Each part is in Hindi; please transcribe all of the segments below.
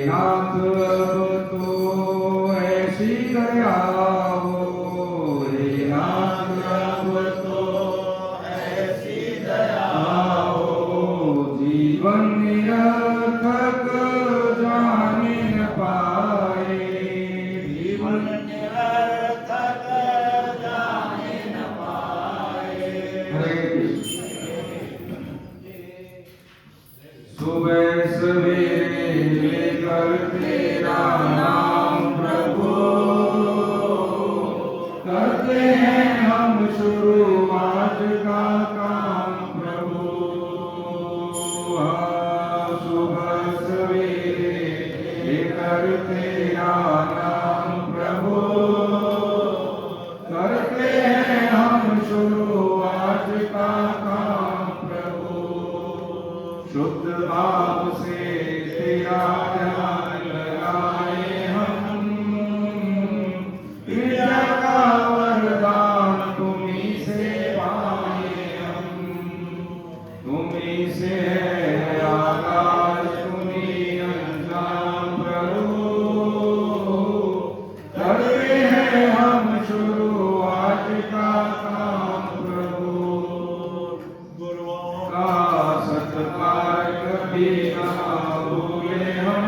नाथ अब तो ऐसी दया हो, हे नाथ अब तो ऐसी दया हो, जीवन निरर्थक जाने न पाए, जीवन निरर्थक जाने न पाए। हरे कृष्ण। सुबह सवेरे लेकर तेरा नाम प्रभु, करते हैं हम शुरू आज का काम प्रभु। सुबह सवेरे लेकर तेरा नाम प्रभु, करते हैं हम शुरू आज का काम प्रभु। शुद्ध भाव से तेरा ध्यान लगाए हम, विद्या का वरदान तुम्हीं से पाए हम। तुम्हीं से है आगाज, तुम्हीं अंजाम प्रभु, करते हैं हम शुरू आज का काम प्रभु। गुरुओं का सत्कार कभी ना भूले हम,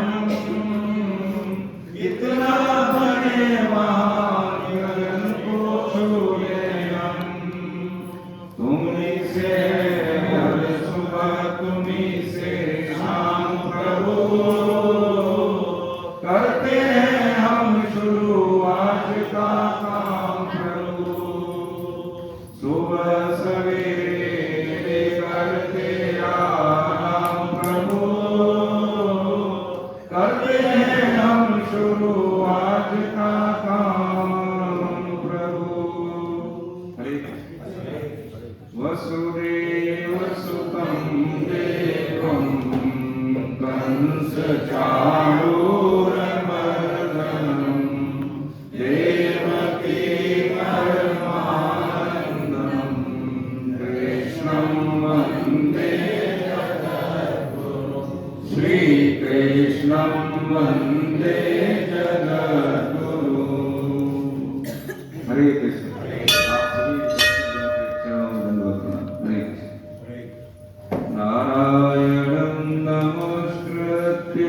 इतना बड़े महान गगन को छूले हम। तुम्हीं से हर सुबह, तुम्हीं से शाम प्रभु, करते हैं हम शुरू आज का काम प्रभु। सुबह सवेरे लेकर तेरा नाम प्रभु, करते हैं हम शुरू आज का काम प्रभु। हरे वसुदेव सुतं देवं कंस चाणूरमर्दनं, देवकी परमानन्दं कृष्णं वन्दे जगद्गुरुं, श्रीकृष्णं वन्दे जगद्गुरुं। हरे कृष्ण। आप सभी चरणों में दंडवत प्रणाम। हरे कृष्ण। नारायणं नमस्कृत्य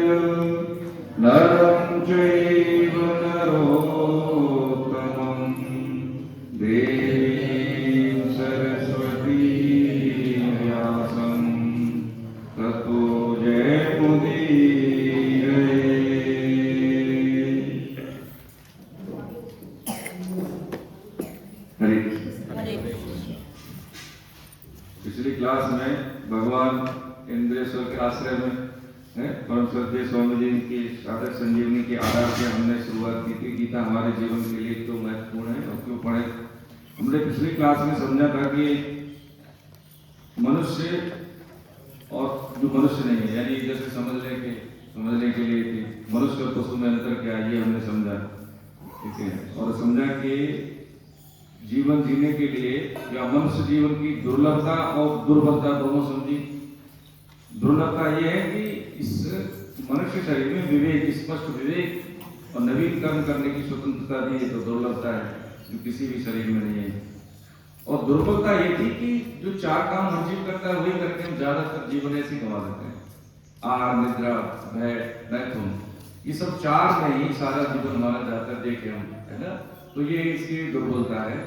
नरं चैव नरोत्तमं, देवीं सरस्वतीं व्यासं ततो जयमुदीरये। हरे कृष्ण। पिछली क्लास में भगवान इंद्रेश्वर के आश्रय में परम श्रद्धेय स्वामी जी की साधक संजीवनी के आधार से हमने शुरुआत की थी। गीता हमारे जीवन के लिए क्यों महत्वपूर्ण है और क्यों पढ़े। हमने पिछली क्लास में समझा था कि मनुष्य और जो मनुष्य नहीं है, यानी जैसे समझने के लिए कि मनुष्य और पशु में अंतर क्या है, ये हमने समझा। ठीक है। और समझा कि जीवन जीने के लिए या मनुष्य जीवन की दुर्लभता और दुर्बलता दोनों समझी। दुर्लभता यह है कि इस मनुष्य शरीर में विवेक, स्पष्ट विवेक और नवीन कर्म करने की स्वतंत्रता दी है, तो दुर्लभता है जो किसी भी शरीर में नहीं है। और दुर्बलता ये थी कि जो चार काम हम जीव करता है वही करके हम ज्यादातर जीवन ऐसे गंवा देते हैं। आहार, निद्रा, भय, मैथुन, ये सब चार में ही सारा जीवन हमारा जाता है, देखे हम, है ना। तो ये इसकी दुर्बलता है।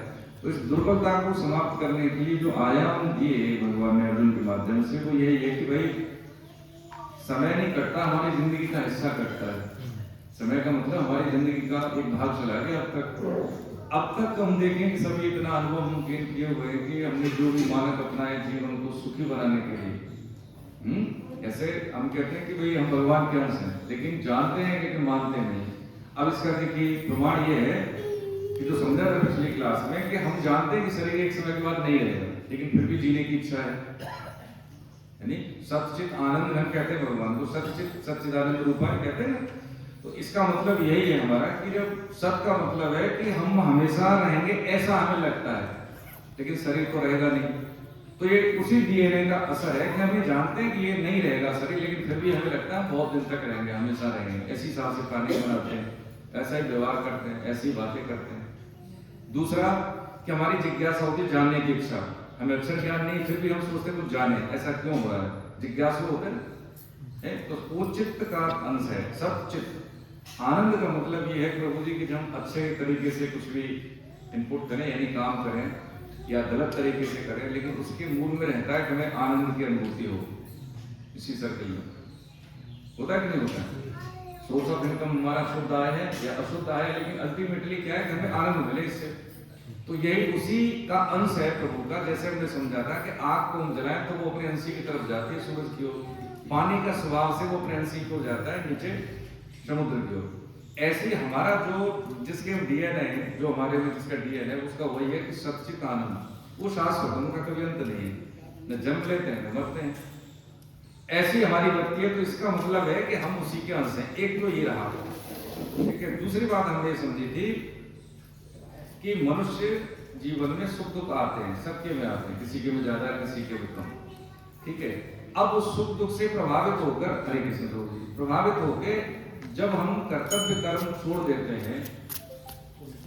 तो इस दुर्बलता को समाप्त करने के लिए जो आयाम दिए भगवान ने अर्जुन के माध्यम से, वो यही है कि भाई समय नहीं कटता, हमारी जिंदगी का हिस्सा कटता है। समय का मतलब हमारी जिंदगी का एक भाग चला गया। अब तक हम देखें कि सभी इतना अनुभव हम किए हुए हैं कि हमने जो भी मानक अपनाए जीवन को सुखी बनाने के लिए। ऐसे हम कहते हैं कि भाई हम भगवान के अंश हैं, लेकिन जानते हैं लेकिन मानते नहीं। अब इसका देखिए प्रमाण ये है कि जो समझा था पिछली क्लास में कि हम जानते हैं कि शरीर एक समय के बाद नहीं रहेगा, लेकिन फिर भी जीने की इच्छा है। यानी सच्चित आनंद हम कहते हैं भगवान को, सच्चिदानंद रूपाय कहते हैं। तो इसका मतलब यही है हमारा कि जब सत का मतलब है कि हम हमेशा रहेंगे ऐसा हमें लगता है, लेकिन शरीर तो रहेगा नहीं। तो ये उसी डीएनए का असर है कि हमें जानते हैं कि ये नहीं रहेगा शरीर, लेकिन फिर भी हमें लगता है बहुत दिन तक रहेंगे, हमेशा रहेंगे, ऐसी सांस से पानी बनाते हैं, ऐसा ही व्यवहार करते हैं, ऐसी बातें करते हैं। दूसरा कि हमारी जिज्ञासा होती है, जानने की इच्छा, हमें अक्षर ज्ञान नहीं, फिर भी हम सोचते हैं कुछ जाने, ऐसा क्यों हो रहा है, जिज्ञासु होते हैं ना। तो वो चित्त का अंश है, सब चित्त। आनंद का मतलब ये है प्रभु जी कि जब हम अच्छे तरीके से कुछ भी इनपुट करें, यानी काम करें या गलत तरीके से करें, लेकिन उसके मूल में रहता है कि हमें आनंद की अनुभूति हो। इसी सर्कल में होता है कि नहीं होता? सोर्स ऑफ इनकम हमारा शुद्ध आय है या अशुद्ध आय है, लेकिन अल्टीमेटली क्या है कि हमें आनंद मिले इससे। तो यही उसी का अंश है प्रभु का। जैसे हमने समझा था कि आग को हम जलाएं तो वो अपने अंशी की तरफ जाती है, सूरज की ओर। पानी का स्वभाव से वो अपने अंशी की ओर जाता है, नीचे समुद्र की ओर। ऐसे ही हमारा जो जिसके डीएनए है, जो हमारे में जिसका डीएनए है, उसका वही है कि सच्चित आनंद, वो शाश्वत, उनका कभी अंत नहीं है, न जन्म लेते हैं न मरते हैं। ऐसी हमारी वृत्ति है। तो इसका मतलब है कि हम उसी के अंश हैं। एक तो ये रहा, ठीक है। दूसरी बात हमने ये समझी थी कि मनुष्य जीवन में सुख दुख आते हैं, सबके में आते हैं, किसी के में ज्यादा, किसी के में कम, ठीक है। अब उस सुख दुख से प्रभावित होकर, हरे कृष्ण प्रभु जी, प्रभावित होकर जब हम कर्तव्य कर्म छोड़ देते हैं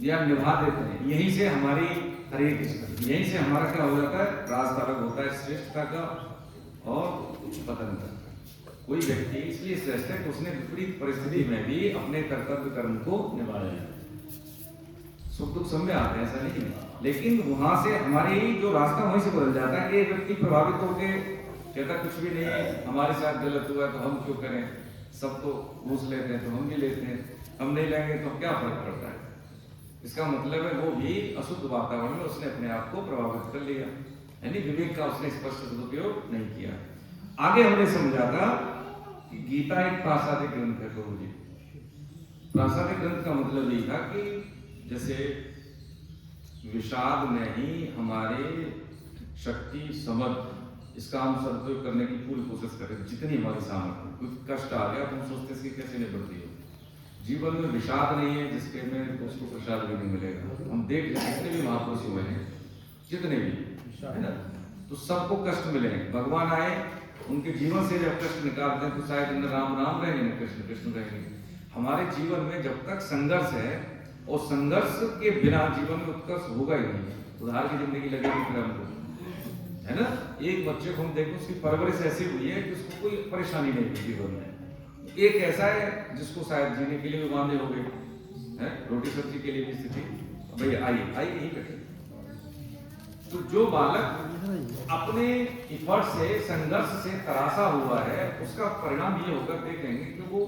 या निभा देते हैं, यहीं से हमारी, हरे कृष्ण, यहीं से हमारा क्या हो जाता है, रास्ता अलग होता है श्रेष्ठता का और पतन का। कोई व्यक्ति इसलिए श्रेष्ठ है कि उसने विपरीत परिस्थिति में भी अपने कर्तव्य कर्म को निभाया है। सुख दुख सब में आते हैं, ऐसा नहीं है, लेकिन वहां से हमारी जो रास्ता वहीं से बदल जाता है। एक व्यक्ति प्रभावित होकर कहता कुछ भी नहीं है, हमारे साथ गलत हुआ है तो हम क्यों करें, सब तो घूस लेते हैं तो हम भी लेते हैं, हम नहीं लेंगे तो क्या फर्क पड़ता है। इसका मतलब है वो भी अशुद्ध वातावरण में उसने अपने आप को प्रभावित कर लिया, यानी विवेक का उसने स्पष्ट सदुपयोग नहीं किया। आगे हमने समझा था कि गीता एक प्रासादिक ग्रंथ है प्रभु जी। प्रासादिक ग्रंथ का मतलब ये था कि जैसे विषाद में ही हमारे शक्ति समझ, इसका हम सदुपयोग करने की पूरी कोशिश करें जितनी हमारी सामर्थ्य। कुछ कष्ट आ गया तो हम सोचते हैं कि कैसे निपटती हो। जीवन में विषाद नहीं है जिसके में उसको प्रसाद भी नहीं मिलेगा। हम देख जितने भी महापुरुष हुए हैं, जितने भी, है ना, तो सबको कष्ट मिले। भगवान आए, उनके जीवन से जब कष्ट निकालते हैं तो शायद न राम राम रहेंगे न कृष्ण कृष्ण रहेंगे। हमारे जीवन में जब तक संघर्ष है, और संघर्ष के बिना जीवन में उत्कर्ष होगा ही नहीं। उधार की जिंदगी लगेगी फिर हमको, है ना। एक बच्चे को हम देखो, उसकी परवरिश ऐसी हुई है कि उसको कोई परेशानी नहीं हुई जीवन में। एक ऐसा है जिसको शायद जीने के लिए भी बांधे हो गए हैं, रोटी सब्जी के लिए भी स्थिति, भैया आइए आइए यही बैठे। तो जो बालक अपने इफर्ट से, संघर्ष से तरासा हुआ है, उसका परिणाम ये होकर देखेंगे कि वो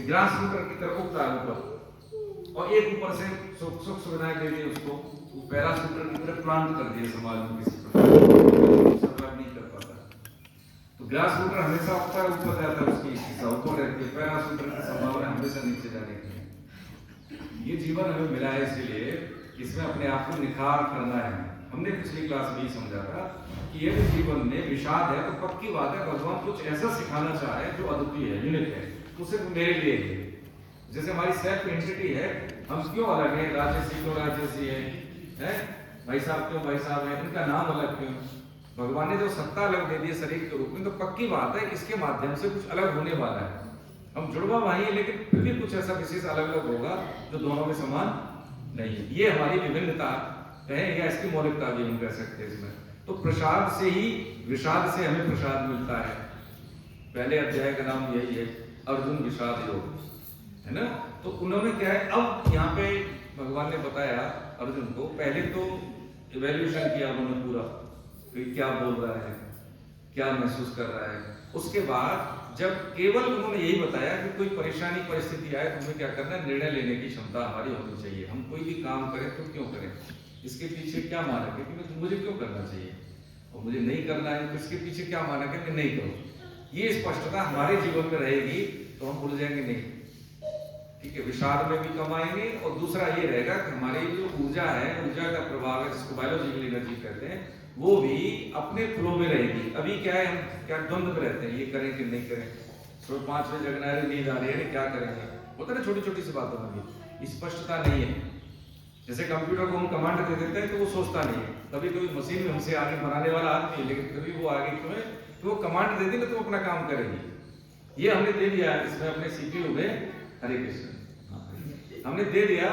ग्रास रूट की तरफ उठता है ऊपर, और एक ऊपर से सुख सुविधाएं दे दी उसको, पैराशूटर की तरफ प्लांट कर दिए समाज में, किसी सरवाइव नहीं कर पाता। तो ग्रास रूटर हमेशा उठता है, ऊपर जाता है, उसकी इच्छा ऊपर रहती है, पैराशूटर की संभावना हमेशा नीचे जाने की। ये जीवन हमें मिला है इसलिए इसमें अपने आप को निखार करना है। हमने पिछली क्लास में ही समझा था कि यदि जीवन में विषाद है तो पक्की बात है भगवान कुछ ऐसा सिखाना चाह रहे हैं जो अद्वितीय है, यूनिक है, तो सिर्फ मेरे लिए है। जैसे हमारी सेल्फ एंटिटी है, हम क्यों अलग है, राजसी क्यों राजसी है, भाई साहब क्यों भाई साहब है, इनका नाम अलग क्यों। भगवान ने जो सत्ता अलग दे दी है शरीर के रूप में, तो पक्की बात है इसके माध्यम से कुछ अलग होने वाला है। हम जुड़वा भाई है, लेकिन फिर भी कुछ ऐसा विशेष अलग अलग होगा जो दोनों में समान नहीं है। ये हमारी विभिन्नता है, या इसकी मौलिकता भी हम कह सकते हैं इसमें। तो प्रसाद से ही, विषाद से हमें प्रसाद मिलता है। पहले अध्याय का नाम यही है, अर्जुन विषाद योग, है ना। तो उन्होंने क्या है, अब यहाँ पे भगवान ने बताया अर्जुन को, पहले तो इवैल्यूएशन किया उन्होंने पूरा, क्या बोल रहा है, क्या महसूस कर रहा है। उसके बाद जब केवल उन्होंने यही बताया कि कोई परेशानी परिस्थिति आए तो हमें क्या करना है, निर्णय लेने की क्षमता हमारी होनी चाहिए। हम कोई भी काम करें तो क्यों करें, इसके पीछे क्या मानक है कि मुझे क्यों करना चाहिए, और मुझे नहीं करना है तो इसके पीछे क्या मानक है कि नहीं करूँ। ये स्पष्टता हमारे जीवन में रहेगी तो हम भूल जाएंगे नहीं, ठीक है। विषाद में भी कमाएंगे, और दूसरा ये रहेगा कि हमारी जो ऊर्जा है, ऊर्जा का प्रभाव है जिसको बायोलॉजिकल एनर्जी कहते हैं, वो भी अपने फ्लो में रहेगी। अभी क्या है, हम क्या द्वंद्व में रहते हैं, ये करें कि नहीं करें, सुबह 5 बजे जगना है, नींद आ रही है, क्या करेंगे, होता है ना छोटी छोटी सी बातों में भी स्पष्टता नहीं है। जैसे कंप्यूटर को हम कमांड दे देते हैं तो वो सोचता नहीं है, कभी कभी मशीन में हमसे आगे बनाने वाला आदमी है, लेकिन कभी वो आगे क्यों है तो वो कमांड दे दी ना, तो अपना काम करेगी। ये हमने दे दिया इसमें अपने सीपीयू में, हरे कृष्ण हमने दे दिया,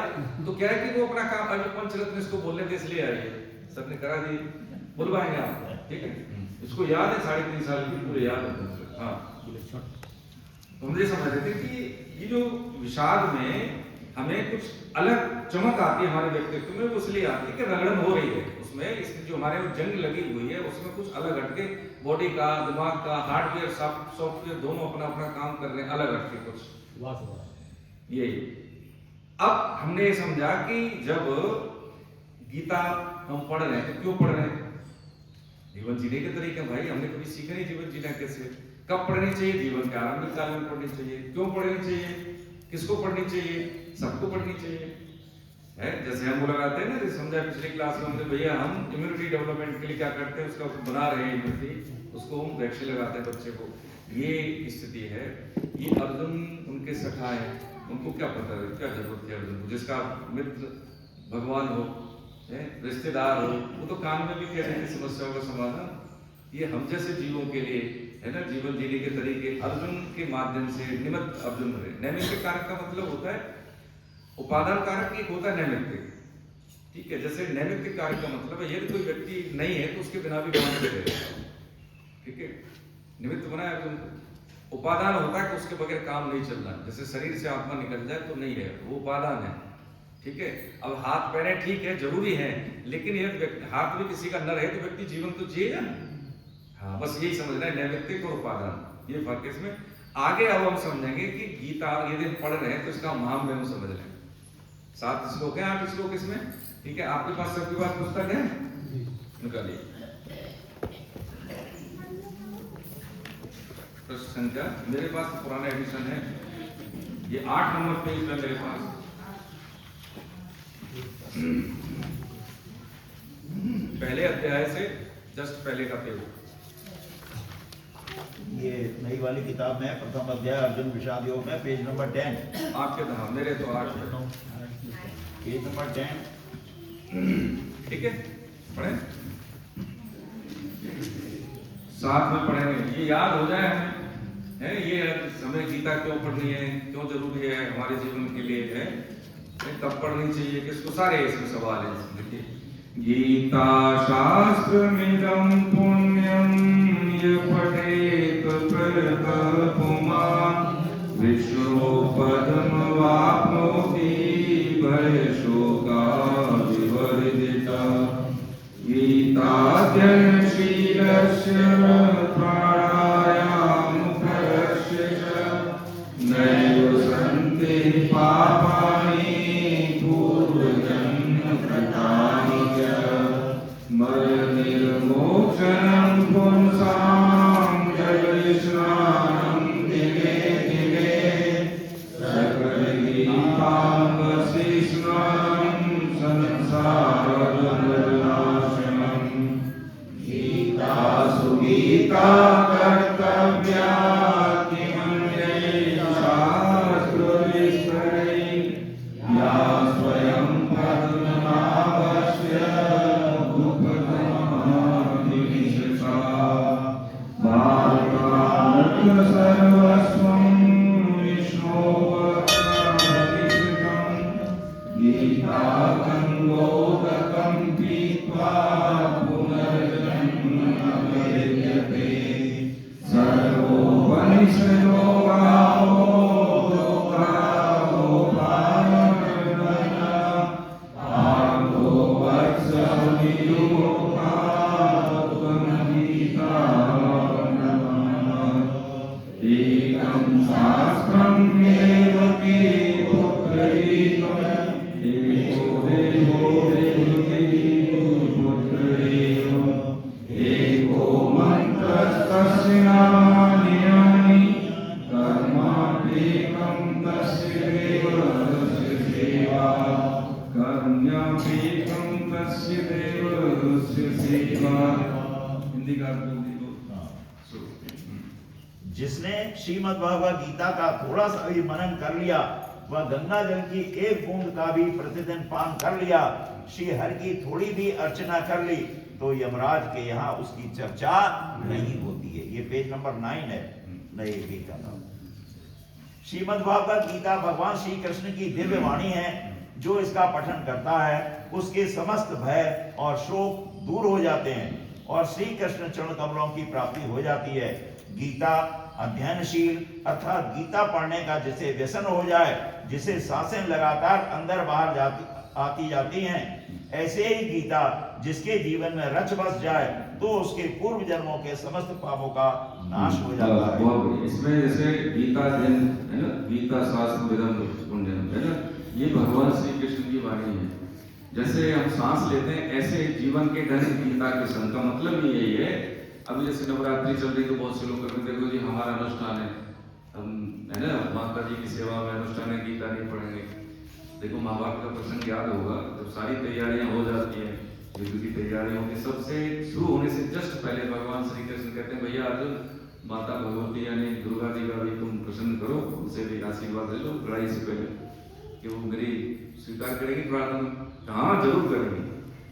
तो क्या है कि वो अपना काम, अभी पंचरत्न इसको बोलने दे इसलिए आइए, सर ने करा दी, बुलवाएंगे आप, ठीक है। इसको याद है 3.5 साल की, पूरे याद है। हाँ, तो हम ये समझ रहे थे कि ये जो विषाद में हमें कुछ अलग चमक आती है हमारे व्यक्तित्व में, वो इसलिए आती है कि रगड़न हो रही है उसमें, इसमें जो हमारे जंग लगी हुई है उसमें कुछ अलग हटके बॉडी का, दिमाग का, हार्डवेयर सॉफ्टवेयर दोनों अपना अपना काम कर रहे हैं, अलग हटके कुछ यही। अब हमने ये समझा कि जब गीता हम पढ़ रहे हैं तो क्यों पढ़ रहे हैं? जीवन जीने के तरीके भाई हमने कभी सीखा नहीं जीवन जीना कैसे, कब पढ़नी चाहिए, जीवन के आरंभिक काल में पढ़नी चाहिए, क्यों पढ़नी चाहिए, किसको पढ़नी चाहिए, सबको पढ़नी चाहिए है। जैसे हम वो लगाते हैं ना, जैसे समझा पिछली क्लास में हमने, भैया हम इम्यूनिटी डेवलपमेंट के लिए क्या करते हैं, उसका बना रहे हैं इम्यूनिटी, उसको हम वैक्सीन लगाते हैं बच्चे को, ये स्थिति है। ये अर्जुन उनके सखा है, उनको क्या पता है, क्या जरूरत है अर्जुन को, जिसका मित्र भगवान हो, रिश्तेदार हो, वो तो कान में भी कह रहे हैं समस्याओं का समाधान। ये हम जैसे जीवों के लिए है ना, जीवन जीने के तरीके अर्जुन के माध्यम से निमित्त अर्जुन रहे। नैमित्तिक कारक का मतलब होता है, उपादान कारक एक होता है नैमित्तिक, ठीक है। जैसे नैमित्तिक कारक का मतलब है यदि कोई व्यक्ति नहीं है तो उसके बिना भी काम चलेगा, ठीक है। निमित्त बनाया अर्जुन को। उपादान होता है कि उसके बगैर काम नहीं चल रहा, जैसे शरीर से आत्मा निकल जाए तो नहीं है, वो उपादान है, ठीक है। अब हाथ पैर ठीक है, जरूरी है, लेकिन यदि हाथ भी किसी का न रहे तो व्यक्ति जीवन तो जिएगा। हाँ, बस यही समझना है, नैमित्तिक और उपादान, ये फर्क है इसमें। आगे अब हम समझेंगे कि गीता यदि हम पढ़ रहे हैं तो इसका महात्म्य हम समझ रहे हैं। 7 श्लोक हैं, 8 श्लोक इसमें, ठीक है। आपके पास सबके पास पुस्तक है, निकालिए। प्रश्न संख्या, मेरे पास तो पुराना एडिशन है, ये 8 नंबर पेज में मेरे पास। पहले अध्याय से जस्ट पहले का पेज, ये नई वाली किताब में प्रथम अध्याय अर्जुन विषाद योग में पेज नंबर 10। आपके धाम मेरे तो 8 पेज नंबर 10, ठीक है। पढ़े, साथ में पढ़ेंगे, ये याद हो जाए हमें, है ये हमें गीता क्यों पढ़नी है, क्यों जरूरी है हमारे जीवन के लिए, है कब पढ़नी चाहिए, किसको, सारे इसमें सवाल है। देखिए, गीता शास्त्रमिदं पुण्यं य पठेत पुमान् विष्णो पदमवाप्नोति भयशोकाविवर्जितः। गीताध्ययनशीलस्य प्राणायामोपरस्य च नैव सन्ति पापानि पूर्वजन्मकृतानि च मरणनिर्मोक्षणं पुंसां जलस्नानं दिने दिने सकलगीताङ्गस्नानं संसारदुर्नाशनम्। गीतासु गीता कर्तव्या किमन्यैः शास्त्रविस्तरैः या स्वयं पद्मनाभस्य उपगमादिविशेषा। भारतात् सर्वस्वं विष्णोर्वक्षादिश्रितं गीतागङ्गोदकं पीत्वा पुनर्जन्म न विद्यते। सर्वोपनिषदो गावो लोकावोपानन्दना भागो वत्सो नियुक्तात्मं गीतानमः। एकं शास्त्रं देवकी पुत्रैकम् एको देवो देवकी पुत्रैव एको मन्त्रस्तस्य नामानि यानि कर्माप्येकं तस्य देवस्य सेवा कर्म्याप्येकं तस्य देवस्य सेवा। हिंदी का जिसने श्रीमद् भगवद गीता का थोड़ा सा भी मनन कर लिया, वह गंगा जल की एक बूंद का भी प्रतिदिन पान कर लिया, श्री हरि की थोड़ी भी अर्चना कर ली तो यमराज के यहाँ उसकी चर्चा नहीं होती है। ये पेज नंबर 9 है नए गीता का। श्रीमद् भागवत गीता भगवान श्री कृष्ण की दिव्य वाणी है। जो इसका पठन करता है उसके समस्त भय और शोक दूर हो जाते हैं और श्री कृष्ण चरण कमलों की प्राप्ति हो जाती है। गीता अध्ययनशील अर्थात गीता पढ़ने का जिसे व्यसन हो जाए, जिसे सांसें लगातार अंदर बाहर आती जाती हैं, ऐसे ही गीता जिसके जीवन में रच बस जाए तो उसके पूर्व जन्मों के समस्त पापों का नाश हो जाता है। बहुत इसमें जैसे गीता है ना, गीता शास्त्र वेदम पुण्यम है ना, ये भगवान श्री कृष्ण की वाणी है। जैसे हम सांस लेते हैं ऐसे जीवन के ढंग गीता के संग का मतलब ही यही है। अभी जैसे नवरात्रि चल रही तो बहुत से लोग करते, देखो जी हमारा अनुष्ठान है, हम है ना माता जी की सेवा में अनुष्ठान है, गीता नहीं पढ़ेंगे। देखो महाभारत का प्रसंग याद होगा, जब सारी तैयारियां हो जाती हैं, युद्ध की तैयारियां होती, सबसे शुरू होने से जस्ट पहले भगवान श्री कृष्ण कहते हैं भैया अर्जुन माता भगवती यानी दुर्गा जी का भी तुम प्रसन्न करो, उनसे भी आशीर्वाद ले लो लड़ाई से पहले कि वो मेरी स्वीकार करेंगी प्रार्थना। हाँ जरूर करेंगी।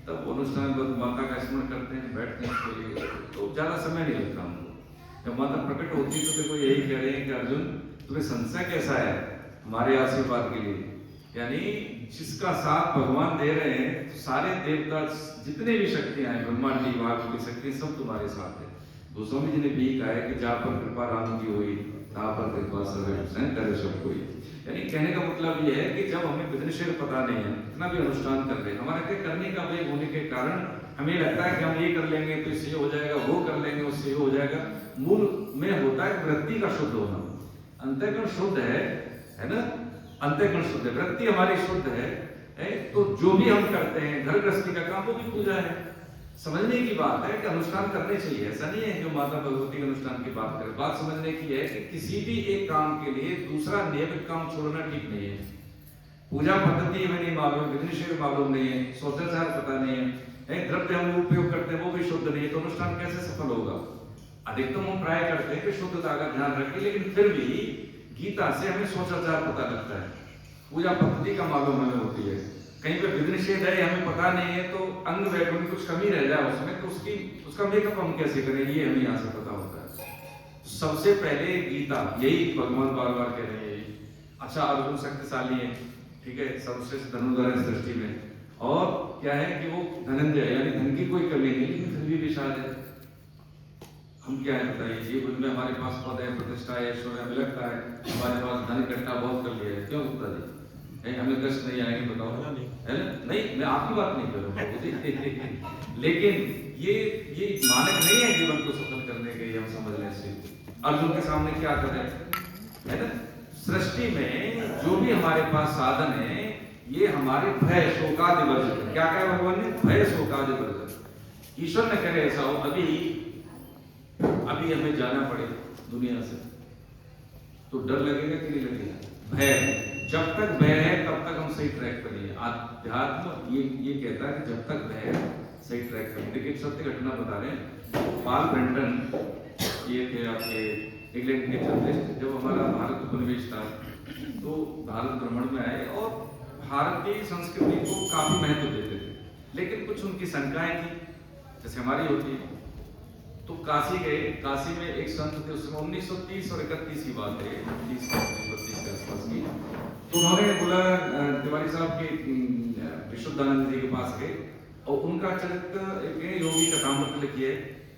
तब अनुष्ठान माता का स्मरण करते हैं, बैठते हैं, तो ज्यादा समय नहीं लगता हमको। जब माता प्रकट होती है तो देखो यही कह रहे हैं कि अर्जुन तुम्हें संशय कैसा है हमारे आशीर्वाद के लिए, यानी जिसका साथ भगवान दे रहे हैं तो सारे देवता जितने भी शक्तियां हैं ब्रह्मांडी भाग की शक्ति सब तुम्हारे साथ है। गोस्वामी जी ने भी कहा है कि जहाँ पर कृपा राम की हुई तहाँ पर कृपा सर्वे करे सब कोई। यानी कहने का मतलब ये है कि जब हमें विघ्नशील पता नहीं है, इतना भी अनुष्ठान कर रहे हैं, हमारे के करने का वेग होने के कारण हमें लगता है कि हम ये कर लेंगे तो इससे हो जाएगा, वो कर लेंगे उससे हो जाएगा। मूल में होता है वृत्ति का शुद्ध होना। अंतःकरण शुद्ध है ना, अंतःकरण शुद्ध है, वृत्ति हमारी शुद्ध है, तो जो भी हम करते हैं घर गृहस्थी का काम वो भी पूजा है। समझने की बात है कि अनुष्ठान करने चाहिए, ऐसा नहीं है कि माता भगवती के अनुष्ठान की बात करें। बात समझने की है कि किसी भी एक काम के लिए दूसरा नियमित काम छोड़ना ठीक नहीं है। पूजा पद्धति हमें नहीं मालूम, विघ्नशील मालूम नहीं है, शौचाचार पता नहीं है, द्रव्य हम उपयोग करते हैं वो भी शुद्ध नहीं है, तो अनुष्ठान कैसे सफल होगा। अधिकतम हम ट्राई करते हैं कि शुद्धता का ध्यान रखें, लेकिन फिर भी गीता से हमें शौचाचार पता लगता है, पूजा पद्धति का मालूम हमें होती है। कहीं पे विघ्नशेद है हमें पता नहीं है तो अंग वैभव में कुछ कमी रह जाए उसमें तो उसका मेकअप हम कैसे करें, ये हमें यहाँ से पता होता है। सबसे पहले गीता, यही भगवान बार बार कह रहे हैं। अच्छा अर्जुन शक्तिशाली है, ठीक है, सर्वश्रेष्ठ धनुर्धर है सृष्टि में, और क्या है कि वो धनंजय यानी धन की कोई कमी नहीं, लेकिन फिर भी विशाल है। हम क्या है बताइए, जीवन में हमारे पास पद है, प्रतिष्ठा है, ऐश्वर्य हमें लगता है हमारे पास धन इकट्ठा बहुत कर लिया है, क्यों गुप्ता जी हमें कष्ट नहीं आएंगे बताओ, है ना? नहीं मैं आपकी बात नहीं कर रहा हूँ लेकिन ये मानक नहीं है जीवन को सफल करने के, हम समझ लें से अर्जुन के सामने क्या कर रहे हैं, है ना? सृष्टि में जो भी हमारे पास साधन है ये हमारे भय शोकादि वर्जन, क्या क्या भगवान ने भय शोकादि वर्जन। ईश्वर ने करे ऐसा हो, अभी हमें जाना पड़े दुनिया से तो डर लगेगा कि नहीं लगेगा? भय, जब तक भय है तब तक हम सही ट्रैक पर नहीं है। अध्यात्म ये कहता है कि जब तक भय है सही ट्रैक पर। देखिए एक सत्य घटना बता रहे हैं, पॉल ब्रेंटन ये थे आपके इंग्लैंड के जर्नलिस्ट, जब हमारा भारत उपनिवेश था तो भारत भ्रमण में आए और भारतीय संस्कृति को काफी महत्व देते थे, लेकिन कुछ उनकी शंकाएं थी जैसे हमारी होती है। तो काशी गए, काशी में एक संत थे, उसमें 1930 और 31 की बात है, 30 के आसपास की। तो उन्होंने बोला तिवारी साहब के विशुद्धानंद जी के पास गए और उनका चरित्र एक योगी का कथामृत लिखी है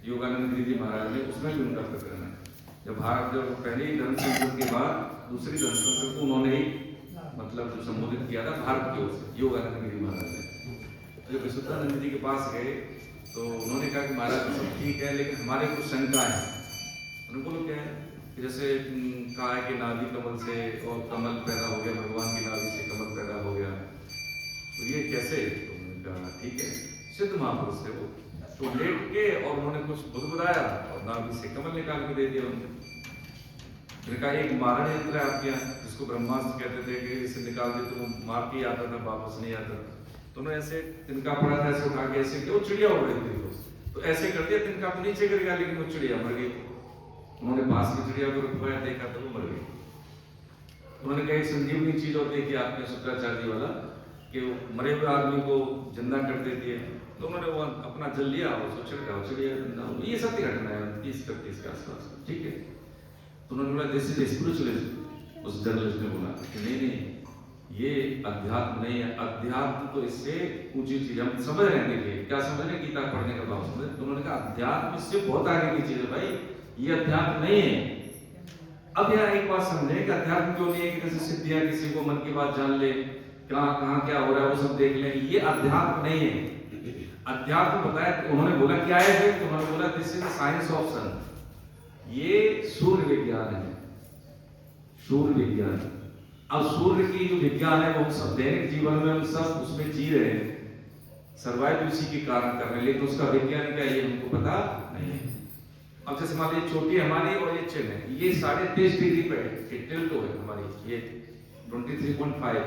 योगानंद गिरी जी महाराज ने, उसमें भी उनका प्रकरण है। जब भारत जब पहले ही धर्म संकट के बाद दूसरी धर्म संकट को उन्होंने ही मतलब जो संबोधित किया था भारत की ओर से योगानंद गिरी महाराज ने। जब विशुद्धानंद जी के पास गए तो उन्होंने कहा कि महाराज सब ठीक है लेकिन हमारे कुछ शंका है। उन्होंने बोलो क्या है कि जैसे कहा है कि नाभि कमल से और कमल पैदा हो गया, भगवान की नाभि से कमल पैदा हो गया, तो ये कैसे? तो उन्होंने कहा ठीक है, सिद्ध महापुरुष थे वो, तो लेट के और उन्होंने कुछ बुदबुदाया और नाभि से कमल निकाल के दे दिया उनको। मैंने कहा एक मारण यंत्र है आपके यहाँ जिसको ब्रह्मास्त्र कहते थे कि इसे निकाल देते वो मार के आता था वापस नहीं आता। तो उन्होंने ऐसे तिनका पड़ा था, ऐसे उठा के ऐसे किया, वो चिड़िया उड़ रही थी तो ऐसे कर दिया, तिनका तो नीचे गिर गया लेकिन वो चिड़िया मर गई। उन्होंने पास की चिड़िया को रुकवाया, देखा तो वो मर गई। उन्होंने कहा एक संजीवनी चीज होती है कि आपने शुक्राचार्य जी वाला कि वो मरे हुए आदमी को जिंदा कर देती है, तो उन्होंने वो अपना जल लिया और उसको छिड़का, छिड़िया जिंदा। ये सत्य घटना है 30-31 के आसपास, ठीक है। तो उन्होंने बोला दिस इज स्पिरिचुअलिज्म। उस जर्नलिस्ट ने बोला कि नहीं नहीं, ये अध्यात्म नहीं है, अध्यात्म तो इससे ऊंची चीज। हम समझ रहे हैं, देखिए क्या समझ रहे हैं, गीता पढ़ने के बाद समझ। तो उन्होंने कहा अध्यात्म इससे बहुत आगे की चीज है भाई, ये अध्यात्म नहीं है। अब यहाँ एक बात समझे कि अध्यात्म क्यों नहीं है कि जैसे सिद्धियां, किसी को मन की बात जान ले, कहाँ कहाँ क्या हो रहा है वो सब देख ले, ये अध्यात्म नहीं है। अध्यात्म बताया, उन्होंने बोला क्या है, तो उन्होंने बोला this is the science of sun. ये सूर्य विज्ञान है, सूर्य विज्ञान। अब सूर्य की जो विज्ञान है वो हम सब दैनिक जीवन में हम सब उसमें जी रहे हैं, सर्वाइव उसी के कारण कर रहे हैं, लेकिन उसका विज्ञान क्या ये हमको पता नहीं है। अब जैसे मान लीजिए छोटी हमारी और ये चिन्ह है, ये 23.5 डिग्री पे है, टिल्ट है हमारी, ये 23.5।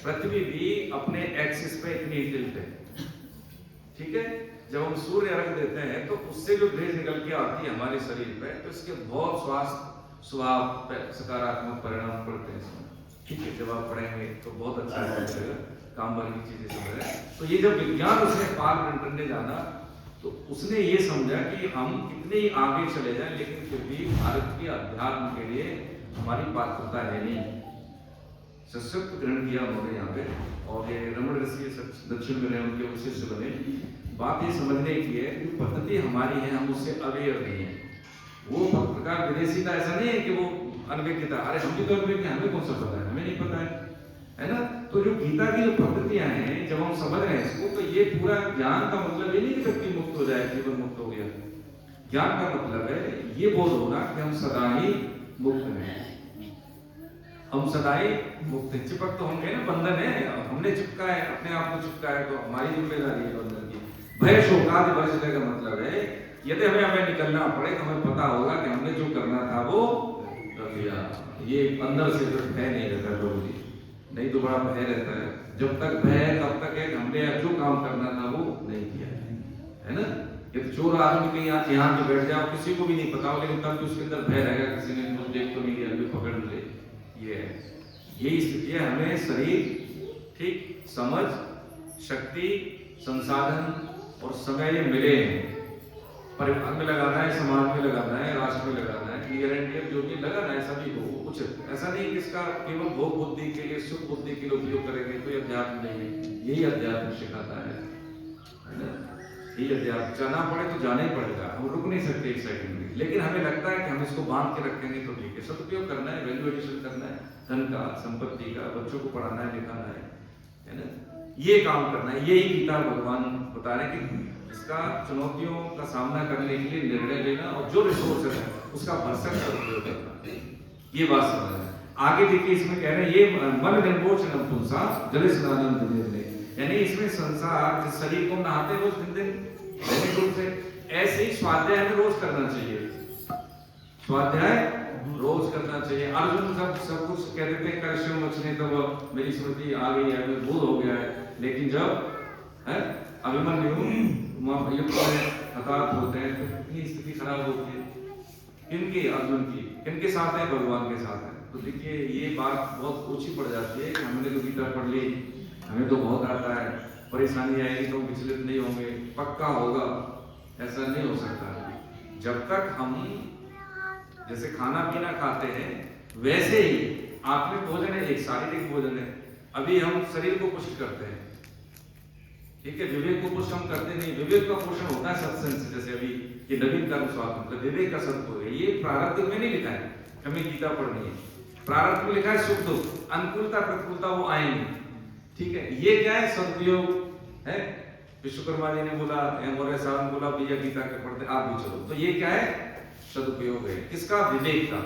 पृथ्वी भी अपने एक्सिस पे इतनी टिल्ट है, ठीक है। जब हम सूर्य अर्घ देते हैं तो उससे जो रेज निकल के आती है हमारे शरीर पे, तो इसके बहुत स्वास्थ्य स्वभाव पे सकारात्मक परिणाम पड़ते हैं इसमें, ठीक है। जब आप पढ़ेंगे तो बहुत अच्छा लगेगा, काम वाली चीजें समझ रहे हैं। तो ये जब विज्ञान उसने पार प्रिंटर ने जाना, तो उसने ये समझा कि हम कितने ही आगे चले जाएं, लेकिन फिर भी भारत के अध्यात्म के लिए हमारी पात्रता है नहीं। सशक्त ग्रहण किया उन्होंने यहाँ पे, और ये रमण ऋषि दक्षिण में रहे, उनके शिष्य बने। बात ये समझने की है कि पद्धति हमारी है, हम उससे अवेयर नहीं है। वो प्रकार विदेशीता ऐसा नहीं है कि वो अनभिज्ञता, अरे हम भी तो अनभिज्ञ, हमें कौन सा पता है, हमें नहीं पता है ना। तो जो गीता की जो पद्धतियां हैं, जब हम समझ रहे हैं इसको, तो ये पूरा ज्ञान का मतलब ये नहीं कि व्यक्ति मुक्त हो जाए, जीवन मुक्त हो गया। ज्ञान का मतलब है ये बोध होना कि हम सदा ही मुक्त हैं, हम सदा ही मुक्त हैं। चिपक तो हम गए ना, बंधन है, हमने चिपका है, अपने आप को चिपका है, तो हमारी जिम्मेदारी है बंधन की। भय शोकादि वर्जित का मतलब है यदि हमें निकलना पड़े तो हमें पता होगा कि हमने जो करना था वो कर लिया। ये अंदर से तो भय नहीं रहता प्रभु जी, नहीं तो बड़ा भय रहता है। जब तक भय है तब तक है कि हमने जो काम करना था वो नहीं किया, है ना। ये तो चोर आदमी कहीं यहाँ पे बैठ जाओ, किसी को भी नहीं पता हो, लेकिन तब भी उसके अंदर भय रहेगा, किसी ने मुझे देख तो नहीं लिया, अभी पकड़ ले। ये है, यही स्थिति है। हमें शरीर, ठीक, समझ, शक्ति, संसाधन और समय ये मिले हैं, परिवार में लगाना है, समाज में लगाना है, राष्ट्र में लगाना है, क्लियर एंड क्लियर जो भी लगाना है सभी को उचित। ऐसा नहीं कि इसका केवल भोग बुद्धि के लिए, सुख बुद्धि के लिए उपयोग करेंगे तो ये अध्यात्म नहीं है। यही अध्यात्म सिखाता है ना। यही अध्यात्म, जाना पड़े तो जाना ही पड़ेगा, हम रुक नहीं सकते एक सेकंड भी। लेकिन हमें लगता है कि हम इसको बांध के रखेंगे तो ठीक है। सदुपयोग करना है, वैल्यू एडिशन करना है, धन का, संपत्ति का, बच्चों को पढ़ाना है, लिखाना है ना, ये काम करना है। यही गीता भगवान बता रहे हैं कि इसका चुनौतियों का सामना करने के लिए निर्णय लेना और जो रिसोर्सेज है उसका भरसक उपयोग करना, ये बात समझना है। आगे देखिए इसमें कह रहे हैं ये मन निर्मोचनम तुलसा जल स्नानम दिने, यानी इसमें संसार जिस शरीर को नहाते रोज दिन दैनिक रूप से, ऐसे ही स्वाध्याय हमें रोज करना चाहिए, स्वाध्याय रोज करना चाहिए। अर्जुन सब कुछ कह देते हैं कर्षण मचने, तब मेरी स्मृति आ गई है, मैं भूल हो गया है, लेकिन जब है अभिमन्यु हताहत होते हैं तो कितनी स्थिति खराब होती है, किनकी, अर्जुन की, किनके साथ है, भगवान के साथ है। तो देखिए ये बात बहुत ऊंची पड़ जाती है कि हमने तो गीता पढ़ ली, हमें तो बहुत आता है, परेशानी आएगी तो विचलित नहीं होंगे, पक्का होगा, ऐसा नहीं हो सकता। जब तक हम जैसे खाना पीना खाते हैं वैसे ही आत्मिक भोजन है, एक शारीरिक भोजन है। अभी हम शरीर को पुष्ट करते हैं, ठीक है, विवेक को पुष्ट हम करते नहीं। विवेक का पोषण होता है सत्संग से, जैसे अभी ये नवीन कर्म स्वास्थ्य मतलब विवेक का सत्व है। ये प्रारब्ध में नहीं लिखा है, हमें गीता पढ़नी है, प्रारब्ध में लिखा है सुख दुख, अनुकूलता प्रतिकूलता वो आएंगे, ठीक है। ये क्या है, सदुपयोग है। विश्वकर्मा जी ने बोला, मौर्य साहब ने बोला भैया गीता के पढ़ते आप भी चलो, तो ये क्या है, सदुपयोग है किसका, विवेक का,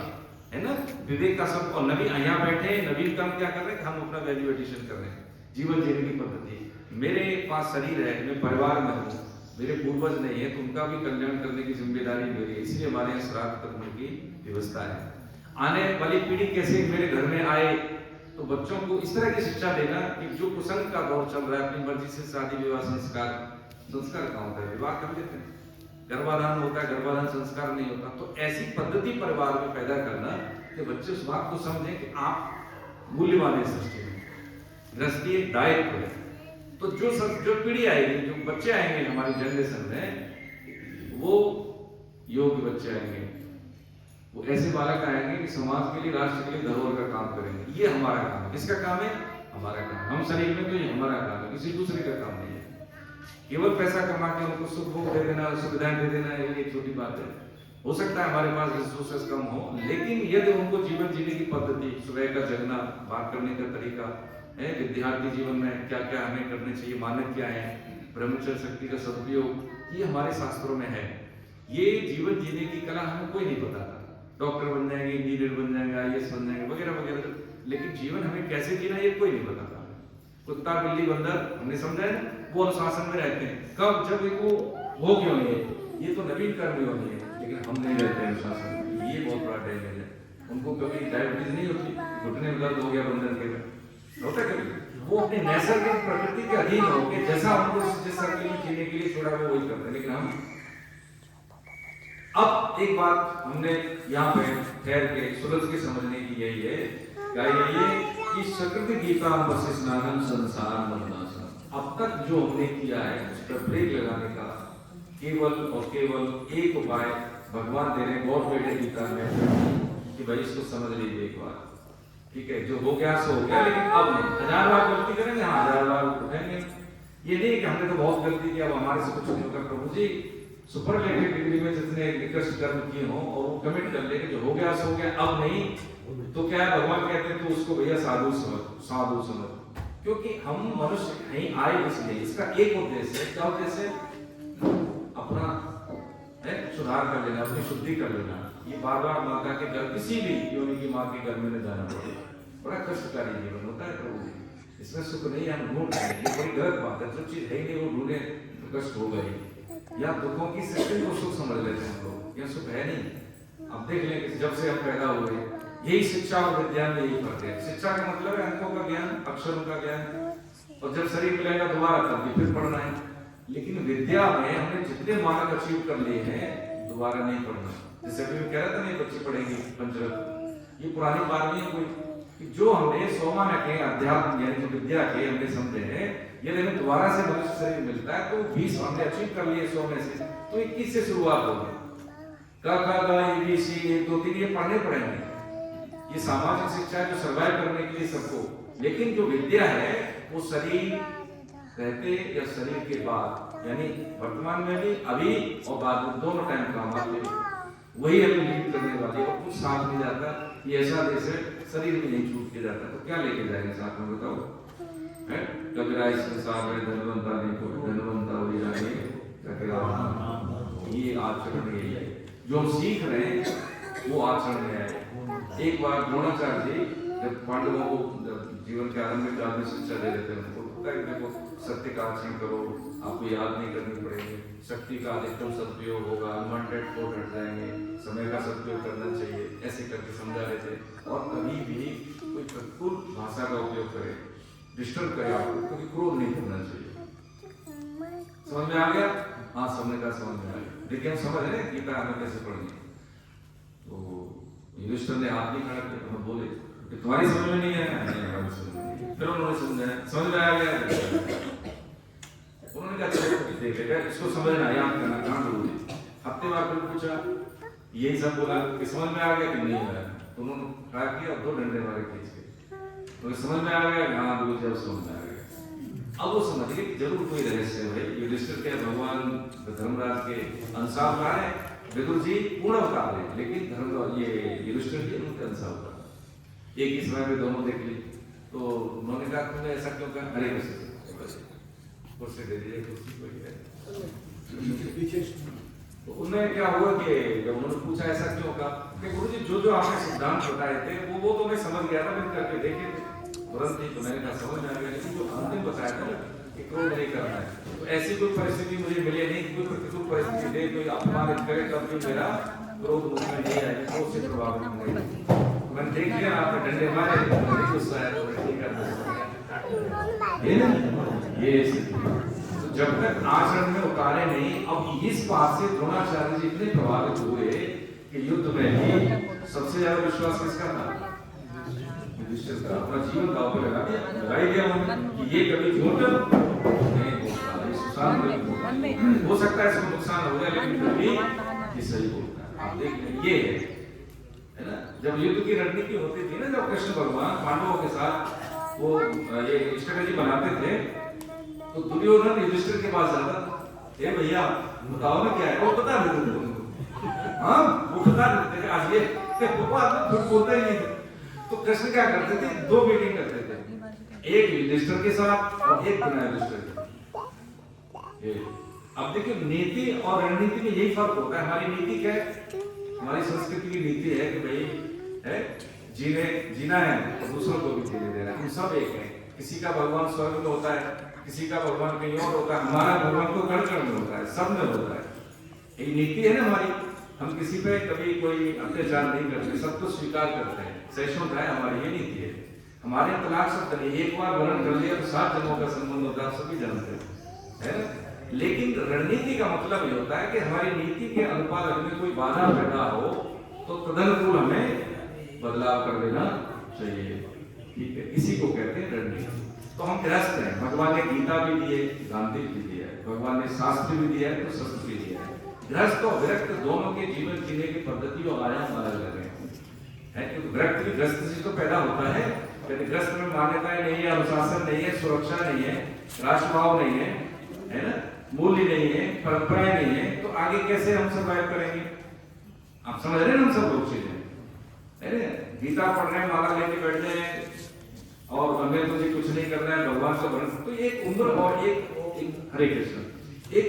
है ना, विवेक का सब। और नवीन यहाँ बैठे नवीन काम क्या कर रहे हैं, हम अपना वैल्यू एडिशन कर रहे हैं, जीवन जीने की पद्धति। मेरे पास शरीर है, मैं परिवार में हूँ, मेरे पूर्वज नहीं है, तो उनका भी कल्याण करने की जिम्मेदारी मेरी है, इसलिए हमारे यहाँ श्राद्ध करने की व्यवस्था है। आने वाली पीढ़ी कैसे मेरे घर में आए, तो बच्चों को इस तरह की शिक्षा देना कि जो कुसंग का दौर चल रहा है, अपनी मर्जी से शादी विवाह संस्कार कहाँ होता है, विवाह कर लेते हैं, गर्भाधान होता है, गर्भाधान संस्कार नहीं होता। तो ऐसी पद्धति परिवार में पैदा करना कि बच्चे उस बात को समझें कि आप मूल्यवान है सृष्टि में, गृहस्थी एक दायित्व है। तो जो पीढ़ी आएगी, जो बच्चे आएंगे हमारी जनरेशन में, वो योग्य बच्चे आएंगे, वो ऐसे बालक आएंगे कि समाज के लिए, राष्ट्र के लिए धरोहर का काम करेंगे। ये हमारा काम है। किसका काम है? हमारा काम। हम शरीर में, तो ये हमारा काम है, किसी दूसरे का काम नहीं है। केवल पैसा कमा के उनको सुख भोग दे देना, सुविधाएं दे देना, ये छोटी बात है। हो सकता है हमारे पास रिसोर्सेस कम हो, लेकिन यदि उनको जीवन जीने की पद्धति, सुबह का जगना, बात करने का तरीका है, विद्यार्थी जीवन में क्या क्या हमें करने चाहिए, मानक क्या है, ब्रह्मचर्य शक्ति का सदुपयोग, ये हमारे शास्त्रों में है। ये जीवन जीने की कला हमें कोई नहीं बताता। डॉक्टर बन जाएंगे, इंजीनियर बन जाएंगे, IAS बन जाएंगे, वगैरह वगैरह, लेकिन जीवन हमें कैसे जीना ये कोई नहीं बताता। कुत्ता, बिल्ली, बंदर, हमने समझा है, वो अनुशासन में रहते हैं। कब? जब इनको हो क्यों नहीं है, ये तो नवीन कर्म होनी है, लेकिन हम नहीं रहते हैं अनुशासन में। ये बहुत बड़ा डैमेज है। उनको कभी डायबिटीज नहीं होती, घुटने में दर्द हो गया बंदर के में, होता है कभी? वो अपने नैसर्गिक प्रकृति के अधीन होकर जैसा उनको जिस सर्किल में जीने के लिए छोड़ा वो वही करते हैं। लेकिन हम अब एक बात हमने यहाँ पे ठहर के सुलझ के समझने की यही है, क्या यही है कि सकृत गीता वशिष्ठानम संसार मरनाशा। अब तक जो हमने किया है उस पर ब्रेक लगाने का केवल और केवल एक उपाय भगवान दे रहे गौर बेटे गीता में कि भाई इसको समझ लीजिए एक बार, ठीक है? जो हो गया सो हो गया, लेकिन अब नहीं। 1000 बार गलती करेंगे, हाँ 1000 बार उठेंगे। ये नहीं कि हमने तो बहुत गलती किया, अब हमारे से कुछ नहीं होगा। प्रभु जी सुपरलेटिव डिग्री में जितने निकृष्ट कर्म किए हों और वो कमिट कर ले कि जो हो गया सो हो गया, अब नहीं, तो क्या है? भगवान कहते हैं तो उसको भैया साधु समझ, साधु समझ। क्योंकि हम मनुष्य नहीं आए इसलिए, इसका एक उद्देश्य है। क्या उद्देश्य है? अपना सुधार कर लेना, अपनी शुद्धि कर लेना। ये बार बार माता के घर, किसी भी योनि की माँ के घर में न जाना पड़े, बड़ा कष्टकारी जीवन होता है प्रभु जी। इसमें सुख नहीं है, हम ढूंढ रहे हैं, ये बड़ी गलत बात है। जो चीज है नहीं वो ढूंढे तो कष्ट होगा ही। या दुखों की सृष्टि को सुख समझ लेते हैं हम लोग, यह सुख है नहीं। अब देख लें कि जब से हम पैदा हुए, यही शिक्षा और विज्ञान में यही फर्क है। शिक्षा का मतलब है अंकों का ज्ञान, अक्षरों का ज्ञान, और जब शरीर मिलेगा दोबारा तब फिर पढ़ना है। लेकिन विद्या में हमने जितने मानक अचीव कर लिए हैं, दोबारा नहीं पढ़ना। जैसे अभी मैं कह रहा था नहीं बच्चे पढ़ेंगे पंचरत्न, ये पुरानी बात नहीं है कोई। जो हमने 100 मानक है अध्यात्म यानी जो विद्या के हमने समझे हैं, यदि हमें दोबारा से मनुष्य शरीर मिलता है तो 20 हमने अचीव कर लिए 100 में से, तो 21 से शुरुआत होगी। क ख ग ABC 1 2 3 ये पढ़ने पड़ेंगे। ये सामाजिक शिक्षा है जो सर्वाइव करने के लिए सबको। लेकिन जो विद्या है वो शरीर रहते या शरीर के बाद, यानी वर्तमान में भी, अभी और बाद में, दोनों टाइम काम आती है। वही हमें लीड करने वाली है। और कुछ साथ में जाता, ये ऐसा देश है शरीर में नहीं छूट के जाता, तो क्या लेके जाएंगे साथ में बताओ? है कबीरा इस संसार में धनवंता नहीं को धनवंता हो जाने, ये आचरण यही है जो हम सीख रहे हैं, वो आचरण में है। एक बार द्रोणाचार्य जी जब पांडवों को जीवन के आरंभ में काल में शिक्षा दे रहे थे, उनको पता है देखो सत्य का आचरण करो, आपको याद नहीं करनी पड़ेगी, शक्ति का अधिकतम सदुपयोग होगा, अनवांटेड थॉट हट जाएंगे, समय का सदुपयोग करना चाहिए, ऐसे करके समझा रहे थे। और कभी भी कोई प्रतिकूल भाषा का उपयोग करे, डिस्टर्ब करे आपको, क्योंकि क्रोध नहीं करना चाहिए। समझ में आ गया? हाँ, समझने का समझ में आ गया। देखिए हम समझ रहे हैं गीता हमें कैसे पढ़नी है। तो युधिष्ठिर ने हाथ नहीं खड़ा किया, हम बोले कि तुम्हारी समझ में नहीं है, फिर उन्होंने समझाया, समझ में आ गया। उन्होंने कहा चलो देखेगा, इसको समझना, याद करना, काम जरूरी। हफ्ते बाद फिर पूछा, यही सब बोला कि समझ में आ गया कि नहीं आया? तो उन्होंने खड़ा किया और 2 डंडे मारे खींच के, तो समझ में आ गया, हाँ बिल्कुल, जब समझ में आ गया। अब वो समझ गए कि जरूर कोई रहस्य है भाई। युधिष्ठिर के भगवान धर्मराज के अनुसार कहा है, विदुर जी पूर्ण अवतार है, लेकिन धर्म ये युधिष्ठिर जी उनके अनुसार होता है। एक ही समय में दोनों देख ली, तो उन्होंने कहा तुमने ऐसा क्यों कहा? हरे कृष्ण, कुर्सी दे दीजिए, कुर्सी कोई है। तो उनमें क्या हुआ कि जब उन्होंने पूछा ऐसा क्यों कहा, कि गुरुजी जो आपने सिद्धांत बताए थे वो तो मैं समझ गया था, मैंने करके देखे थे तुरंत ही, तो मैंने कहा समझ में आ गया। लेकिन जो अंतिम बताया था कि क्रोध नहीं करना है, तो ऐसी कोई परिस्थिति मुझे मिली नहीं, कोई प्रतिकूल परिस्थिति दे, कोई अपमानित करे, तब भी मेरा क्रोध मुझ में नहीं आया, क्रोध से प्रभावित नहीं। मैंने देख लिया आपने डंडे मारे, नहीं गुस्सा है, तो नहीं करना। ये तो जब तक आचरण में उतारे नहीं। अब इस बात से द्रोणाचार्य जी इतने प्रभावित हुए कि युद्ध में ही सबसे ज्यादा विश्वास किसका था? युधिष्ठिर का अपना जीवन दांव पे लगा दिया उन्होंने कि ये कभी झूठ नहीं बोलता, ये सुशांत नहीं बोलता। हो सकता है इसको नुकसान हो जाए लेकिन फिर भी ये सही बोलता है। आप देख लें ये है ना, जब युद्ध की रणनीति होती थी ना, जब कृष्ण भगवान पांडवों के साथ वो ये स्ट्रेटेजी बनाते थे, तो दुर्योधन युधिष्ठिर के पास जाता था, ए भैया बताओ ना क्या है, वो बता देते थे उनको। हाँ वो बता देते थे आज ये वो आदमी झूठ बोलता ही नहीं। तो कृष्ण क्या करते थे, दो मीटिंग करते थे, एक युधिष्ठिर के साथ और एक बिना युधिष्ठिर के। अब देखिए नीति और रणनीति में यही फर्क होता है। हमारी नीति क्या है, हमारी संस्कृति की नीति है कि भाई है जीना है तो दूसरों को भी जीने देना है, हम सब एक हैं। किसी का भगवान स्वर्ग में होता है, किसी का भगवान कहीं और होता है, हमारा भगवान तो कण कण में होता है, सब में होता है। एक नीति है ना हमारी, हम किसी पे कभी कोई अत्याचार नहीं करते, सबको स्वीकार करते हैं, सहिष्णुता है हमारी, ये नीति है हमारे। तलाक शब्द नहीं, एक बार वर्ण कर लिया तो 7 जन्मों का संबंध होता है, आप सभी जानते हैं है। लेकिन रणनीति का मतलब ये होता है कि हमारी नीति के अनुपालन में कोई बाधा पैदा हो तो तदनुकूल हमें बदलाव कर देना चाहिए, ठीक है, इसी को कहते हैं रणनीति। तो हम गृहस्थ हैं, भगवान ने गीता भी दी है, गांधी भी दिया है, भगवान ने शास्त्र भी दिया है तो शस्त्र भी दिया है। गृहस्थ और विरक्त दोनों के जीवन जीने की पद्धति और आयाम अलग अलग है, क्योंकि विरक्त भी ग्रस्त से तो पैदा होता है, यदि ग्रस्त में मान्यताएं नहीं है, अनुशासन नहीं है, सुरक्षा नहीं है, राष्ट्रभाव नहीं है ना, मूल्य नहीं है, परंपराएं नहीं है, तो आगे कैसे हम सर्वाइव करेंगे। आप समझ रहे हैं हम सब लोग चीजें, गीता पढ़ रहे हैं, माला लेके बैठ जाए और हमें तो जी कुछ नहीं करना है, भगवान से भरण, तो एक उम्र और एक हरे कृष्ण एक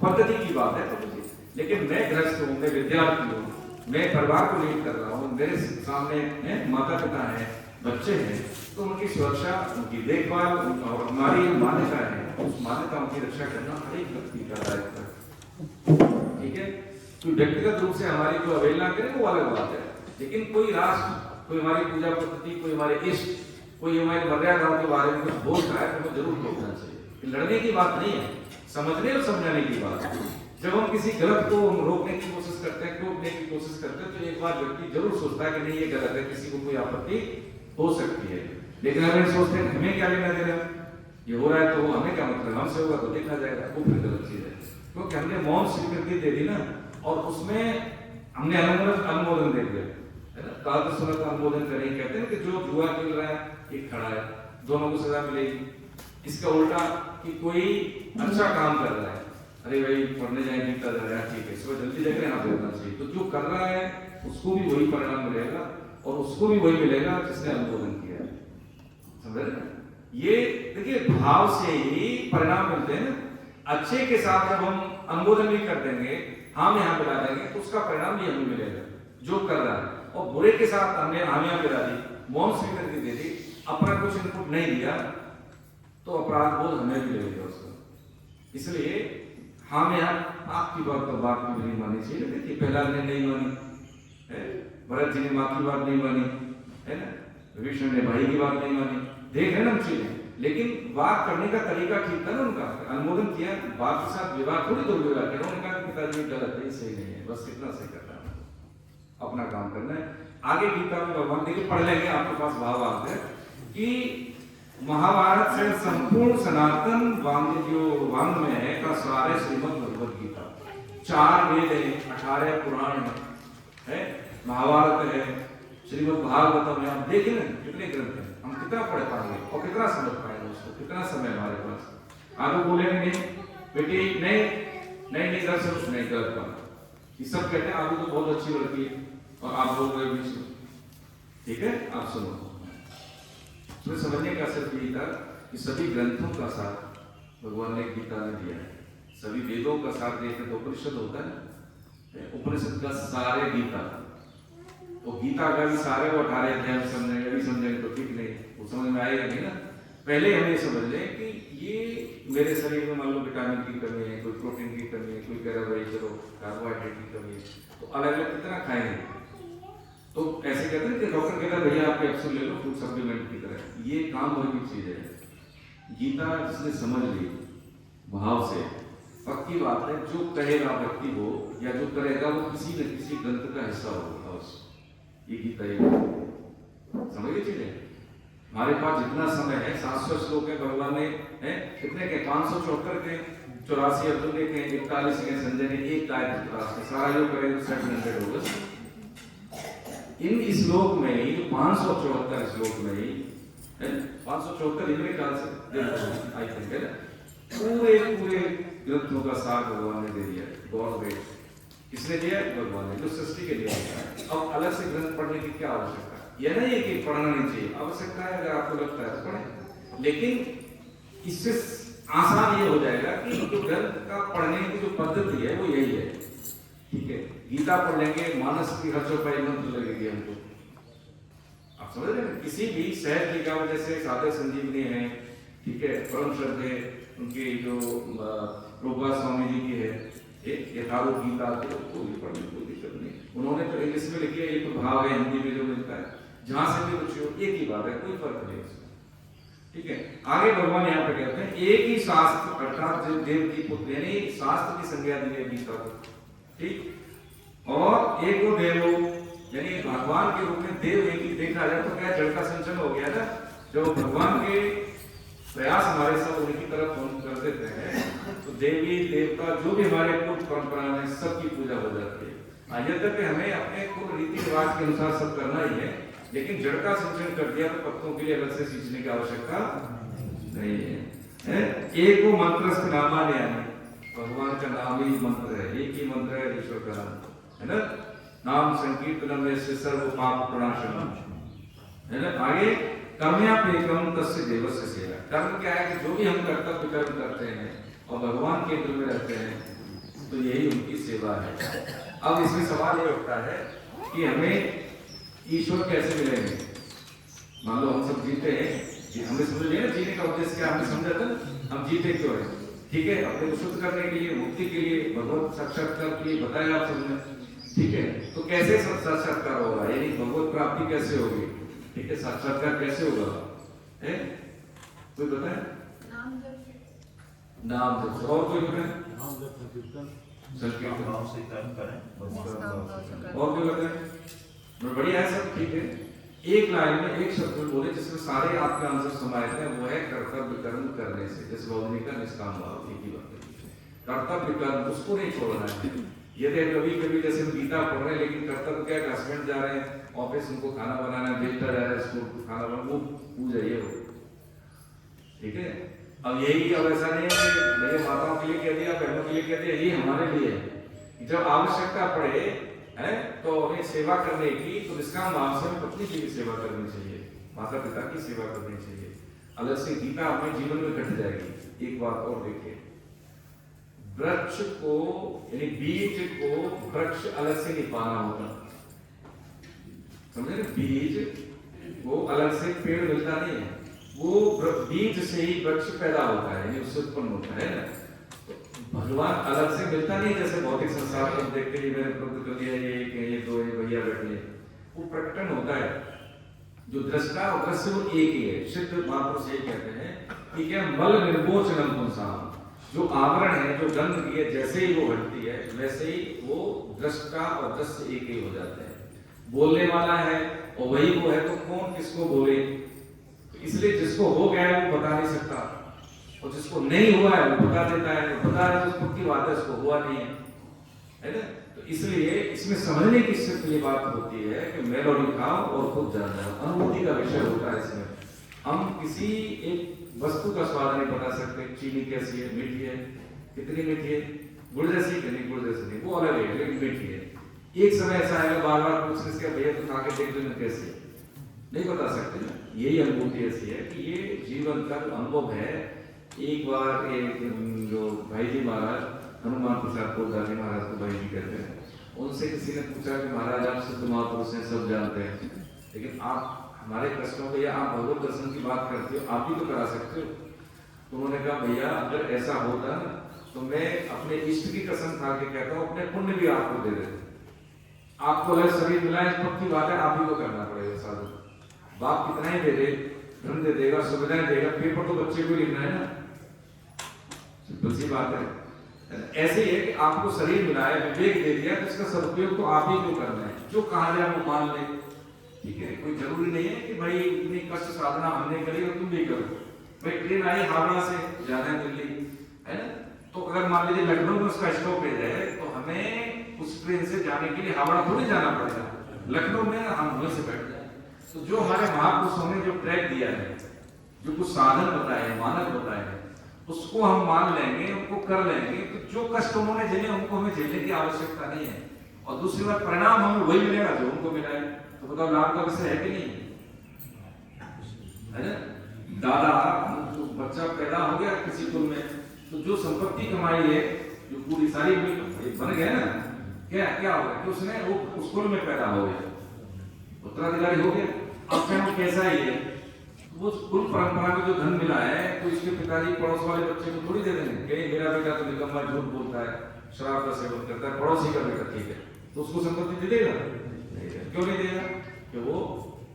पद्धति की बात है। तो लेकिन मैं गृहस्थ हूँ, मैं विद्यार्थी हूँ, मैं परिवार को लीड कर रहा हूँ, मेरे सामने माता पिता हैं, बच्चे हैं, तो उनकी सुरक्षा, उनकी देखभाल और हमारी मान्यता है, उस मान्यताओं की रक्षा करना हर एक व्यक्ति का दायित्व है, ठीक है। कोई व्यक्तिगत रूप से हमारी जो अवहेलना करे वो अलग बात है, लेकिन कोई राष्ट्र, कोई हमारी पूजा पद्धति, कोई हमारे इष्ट, कोई हमारी मर्यादाओं के बारे में कुछ बोल रहा है तो हमें जरूर रोकना चाहिए। लड़ने की बात नहीं है, समझने और समझाने की बात है। जब हम किसी गलत को हम रोकने की कोशिश करते हैं, टोकने की कोशिश करते हैं, तो एक बार व्यक्ति जरूर सोचता है कि नहीं ये गलत है, किसी को कोई आपत्ति हो सकती है। लेकिन अगर सोचते हैं हमें क्या लेना देना, ये हो रहा है तो हमें क्या मतलब, हमसे होगा तो देखा जाएगा, वो फिर गलत चीज है। क्योंकि हमने मौन स्वीकृति दे दी ना, और उसमें हमने अनुमोदन दे दिया है ना, काल सुनत अनुमोदन करेंगे। कहते हैं कि जो जुआ खेल रहा है एक खड़ा है, दोनों को सजा मिलेगी। इसका उल्टा कि कोई अच्छा काम कर रहा है, अरे भाई पढ़ने जाए गीता जा रहा है, ठीक है, सुबह जल्दी जाकर यहाँ बैठना चाहिए, तो जो कर रहा है उसको भी वही परिणाम मिलेगा और उसको भी वही मिलेगा जिसने अनुमोदन किया है। समझ रहे हैं? ये देखिए भाव से ही परिणाम मिलते हैं ना। अच्छे के साथ जब हम अनुमोदन भी कर देंगे, हम यहाँ मिला देंगे, तो उसका परिणाम भी हमें मिलेगा जो कर रहा है। और बुरे के साथ हमने हामियां मिला दी, मौन स्वीकृति दे दी, अपना कुछ इनपुट नहीं दिया, तो अपराध बोध हमें भी लगेगा उसको। इसलिए हम यहाँ आपकी बात तो बात में नहीं मानी चाहिए। देखिए प्रहलाद ने नहीं मानी है, भरत जी ने माँ की बात नहीं मानी है ना, विष्णु ने भाई की बात नहीं मानी, देख रहे ना हम चीजें। लेकिन बात करने का तरीका ठीक था ना उनका, अनुमोदन किया, बात के साथ विवाद थोड़ी दुर्व्यवहार किया। उन्होंने कहा पिताजी गलत है, सही नहीं है, बस इतना सही करना है, अपना काम करना है। आगे गीता में भगवान देखिए पढ़ लेंगे, आपके पास भाव आते हैं कि महाभारत से संपूर्ण सनातन वांग में है का सार है श्रीमद् भगवद गीता। 4 वेद है, 18 पुराण है, महाभारत है, श्रीमद् भागवतम है। आप देखें ना कितने ग्रंथ हैं, हम कितना पढ़ पाएंगे और कितना समझ पाएंगे उसको, कितना समय हमारे पास। आगे बोलेंगे नहीं बेटी नहीं दरअसल नहीं गलत बात, ये सब कहते हैं आगे तो बहुत अच्छी लड़की है और आप बोल रहे बीच में, ठीक है आप सुनो। तो समझने का सिर्फ यही था कि सभी ग्रंथों का साथ भगवान ने गीता में दिया है, सभी वेदों का साथ देते तो उपनिषद होता है ना, उपनिषद का सारे गीता, तो गीता का भी सारे को 18 अध्याय में समझेंगे, अभी समझेंगे तो ठीक नहीं, वो समझ में आएगा नहीं ना। पहले हमें समझ लें कि ये मेरे शरीर में मान लो विटामिन की कमी है, कोई प्रोटीन की कमी है, कोई कह रहा है चलो कार्बोहाइड्रेट की कमी है, तो अलग अलग कितना खाएंगे। तो ऐसे कहते हैं कि डॉक्टर कहता है भैया आप कैप्सूल ले लो फूड सप्लीमेंट की तरह, ये काम वही चीज है। गीता जिसने समझ ली भाव से, पक्की बात है जो कहेगा व्यक्ति वो या जो करेगा वो किसी न किसी ग्रंथ का हिस्सा होगा। ये गीता समझ गए चीजें। हमारे पास जितना समय है 700 श्लोक है, भगवान ने है कितने के 574 के, 84 अर्जुन के, 41 के संजय ने, एक गायत्री क्लास के, सारा योग करें तो 700 होगा। इन श्लोक में ही 574 श्लोक में ही 574 इनके ख्याल से आई थिंक है ना, पूरे पूरे ग्रंथों का सार भगवान ने दे दिया। गॉड वेट किसने दिया? भगवान ने, जो सृष्टि के लिए होता है। अब अलग से ग्रंथ पढ़ने की क्या आवश्यकता है? यह नहीं है कि पढ़ना नहीं चाहिए, आवश्यकता है, अगर आपको लगता है तो पढ़ें, लेकिन इससे आसान ये हो जाएगा कि जो ग्रंथ का पढ़ने की जो पद्धति है वो यही है। ठीक है, गीता पढ़ लेंगे, मानस की हर्षों पर मंत्र लगेगी हमको, आप समझ रहे हैं? किसी भी सहज टीका में जैसे साधे संजीवनी है, ठीक है, परम श्रद्धे उनके जो प्रभुपाद स्वामी जी की है, एक यथारूप गीता, तो कोई पढ़ने की कोई दिक्कत नहीं। उन्होंने तो इंग्लिश में लिखी है, ये तो भाव है हिंदी में जो मिलता है, जहां से भी रुचि हो, एक ही बात है, कोई फर्क नहीं उसमें। ठीक है, आगे भगवान यहाँ पे कहते हैं एक ही शास्त्र अर्थात देव की पुत्र, यानी शास्त्र की संज्ञा दी है गीता को, ठीक, और एक वो देवो, यानी भगवान के रूप में देव एक ही देखा जाए तो क्या जड़ का संचलन हो गया ना। जो भगवान के प्रयास हमारे सब उनकी तरफ हम कर देते हैं तो देवी देवता जो भी हमारे कुल परंपरा में सबकी पूजा हो जाती है। यहाँ तक हमें अपने कुल रीति रिवाज के अनुसार सब करना ही है, लेकिन जड़ का संचलन कर दिया तो पत्तों के लिए अलग से सींचने की आवश्यकता नहीं है। एक वो मंत्र नामा यानी भगवान का नाम ही मंत्र है, एक ही मंत्र है ईश्वर का नाम, है ना। नाम संकीर्तनम में से सर्व पाप प्रणाशनम, है ना। आगे कर्मयापेकम तस्य देवस्य सेवा, कर्म क्या है कि जो भी हम कर्तव्य कर्म करते हैं और भगवान के केंद्र में रहते हैं तो यही उनकी सेवा है। अब इसमें सवाल ये उठता है कि हमें ईश्वर कैसे मिलेंगे। मान लो हम सब जीते हैं, हमने समझ लिया ना जीने का उद्देश्य क्या, हमने समझा था ना, हम जीते क्यों है, ठीक है, अपने को शुद्ध करने के लिए, मुक्ति के लिए, भगवत साक्षात्कार के लिए बताया आप सबने, ठीक है। तो कैसे साक्षात्कार होगा, यानी भगवत प्राप्ति कैसे होगी, ठीक है, साक्षात्कार कैसे होगा, है कोई बताए? नाम जप, और कोई बताए? संकीर्तन भाव से कर्म करें, और कोई बताए? बढ़िया है सब, ठीक है। एक लाइन में एक शब्द में बोले जिसमें सारे आपके आंसर समाये हैं, वो है कर्तव्य कर्म करने से, जैसे भगवान का निष्काम भाव, एक ही बात है, कर्तव्य कर्म उसको नहीं छोड़ना है। यदि कभी कभी जैसे गीता पढ़ रहे हैं लेकिन कर्तव्य क्या, हस्बैंड जा रहे हैं ऑफिस, उनको खाना बनाना है, बेटा जा रहा है स्कूल खाना बनाना, वो पूजा ये हो, ठीक है। अब यही, अब ऐसा नहीं है कि भैया माताओं के लिए कह दिया, बहनों के लिए कह दिया, ये हमारे लिए है। जब आवश्यकता पड़े है तो हमें सेवा करने की, तो निष्काम भाव से पत्नी की भी सेवा करनी चाहिए, माता पिता की सेवा करनी चाहिए। अलग से गीता अपने जीवन में घट जाएगी। एक बात और देखिए, वृक्ष को यानी बीज को वृक्ष अलग से नहीं पाना होता, समझे ना। बीज वो अलग से पेड़ मिलता नहीं है, वो बीज से ही वृक्ष पैदा होता है, उससे उत्पन्न होता है ना। भगवान अलग से मिलता नहीं, जैसे भौतिक संसार को देखते ही मैंने प्रकट कर दिया, ये दो भैया बैठे, वो प्रकटन होता है। जो दृष्टा और दृश्य वो एक ही है। सिद्ध महापुरुष ये कहते हैं कि क्या मल निर्मोचनम पुंसाम, जो आवरण है, जो गंध की है, जैसे ही वो हटती है वैसे ही वो दृष्टा और दृश्य एक ही हो जाते हैं। बोलने वाला है और वही वो है, तो कौन किसको बोले। इसलिए जिसको हो गया है वो बता नहीं सकता, और जिसको नहीं हुआ है वो बता देता है, बता रहे तो पक्की बात है उसको हुआ नहीं है ना। तो इसलिए इसमें समझने की सिर्फ ये बात होती है कि मेलोडी खाओ और खुद जान जाओ, अनुभूति का विषय होता है। इसमें हम किसी एक वस्तु का स्वाद नहीं बता सकते, चीनी कैसी है, मीठी है, कितनी मीठी है, गुड़ जैसी कि नहीं, गुड़ जैसी नहीं, वो अलग है लेकिन मीठी है। एक समय ऐसा आएगा बार बार पूछने से, भैया तो खा के देख लेना कैसी है, नहीं बता सकते ना। यही अनुभूति ऐसी है कि ये जीवन का अनुभव है। एक बार एक जो भाई जी महाराज हनुमान प्रसाद कोलदानी महाराज को भाई जी कहते हैं, उनसे किसी ने पूछा कि महाराज आप सिद्ध महापुरुष हैं, सब जानते हैं, लेकिन आप हमारे प्रश्नों को या आप भगवत दर्शन की बात करते हो, आप ही तो करा सकते हो। तो उन्होंने कहा भैया अगर ऐसा होता ना तो मैं अपने इष्ट की कसम खा के कहता हूँ अपने पुण्य भी आपको दे देते। आपको अगर शरीर मिला है पक्की बात है आप ही को करना पड़ेगा। साधु बाप कितना ही दे दे, धन दे देगा, सुविधाएं देगा, पेपर तो बच्चे को लिखना है ना, सिंपल सी बात है। ऐसे ही है कि आपको शरीर मिला है, विवेक दे दिया, तो इसका सदुपयोग तो आप ही क्यों करना है। जो कहा जाए वो मान ले, ठीक है, कोई जरूरी नहीं है कि भाई इतनी कष्ट साधना हमने करी और तुम भी करो। भाई ट्रेन आई हावड़ा से जाना है दिल्ली, है ना, तो अगर मान लीजिए लखनऊ में उसका स्टॉपेज है तो हमें उस ट्रेन से जाने के लिए हावड़ा थोड़ी जाना पड़ेगा, लखनऊ में हम वहीं से बैठ जाए। तो जो हमारे महापुरुषों ने जो ट्रैक दिया है, जो कुछ साधन बताए, मानक बताए हैं, उसको हम मान लेंगे, उनको कर लेंगे, तो जो कष्ट उन्होंने झेले उनको हमें झेलने की आवश्यकता नहीं है। और दूसरी बात, परिणाम हमें वही मिलेगा जो उनको मिला है। तो बताओ लाभ का विषय है कि नहीं है ना? दादा, बच्चा पैदा हो गया किसी कुल में, तो जो संपत्ति कमाई है, जो पूरी सारी बन गया ना, क्या क्या हो गया कि उसने वो उस कुल में पैदा हो गया, उत्तराधिकारी हो गया। अब चाहे वो कैसा ही है, वो कुल परंपरा में जो धन मिला है, तो इसके पिताजी पड़ोस वाले बच्चे को थोड़ी दे देंगे कि मेरा बेटा तो निकम्मा झूठ बोलता है, शराब का सेवन करता है, पड़ोसी का बेटा ठीक है, तो उसको संपत्ति दे देगा? क्यों नहीं देगा? कि वो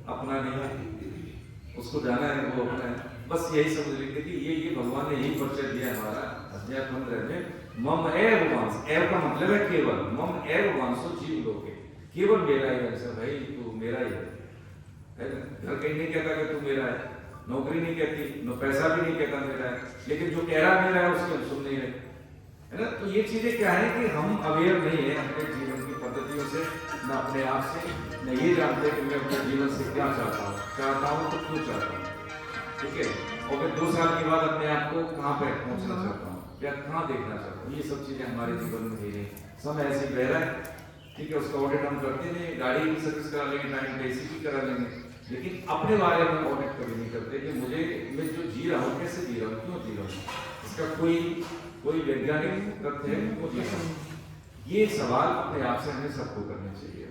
अपना नहीं है, उसको जाना है वो अपना है। बस यही समझ लीजिए कि ये भगवान ने यही परिचय दिया हमारा अध्याय 15 में, मम एव वांस। एव का मतलब है केवल, मम एव वांसो जीव लोके, केवल मेरा ही अंश है भाई, तू मेरा ही है। घर कहीं नहीं कहता कि तू मेरा है, नौकरी नहीं कहती, न पैसा भी नहीं कहता मेरा है, लेकिन जो कह रहा मेरा है उसकी हम सुन नहीं रहे, है ना। तो ये चीजें क्या है कि हम अवेयर नहीं है अपने जीवन की पद्धतियों से, न अपने आप से, न ये जानते कि मैं अपने जीवन से क्या चाहता हूँ तो क्यों चाहता हूँ, ठीक है। और फिर 2 साल के बाद अपने आप को कहाँ पे पहुँचना चाहता हूँ या कहाँ देखना चाहता हूँ, ये सब चीजें हमारे जीवन में नहीं है। समय ऐसे बह रहा है, ठीक है, उसका ऑडिट हम करते नहीं, गाड़ी की सर्विस करा लेंगे, टाइम पे एसी की करा लेंगे, लेकिन अपने बारे में ऑडिट कभी नहीं करते कि मुझे, मैं जो जी रहा हूँ कैसे जी रहा हूँ, क्यों जी रहा हूँ, इसका कोई वैज्ञानिक तथ्य है, क्यों जी रहा हूँ। ये सवाल अपने आप से हमें सबको करने चाहिए,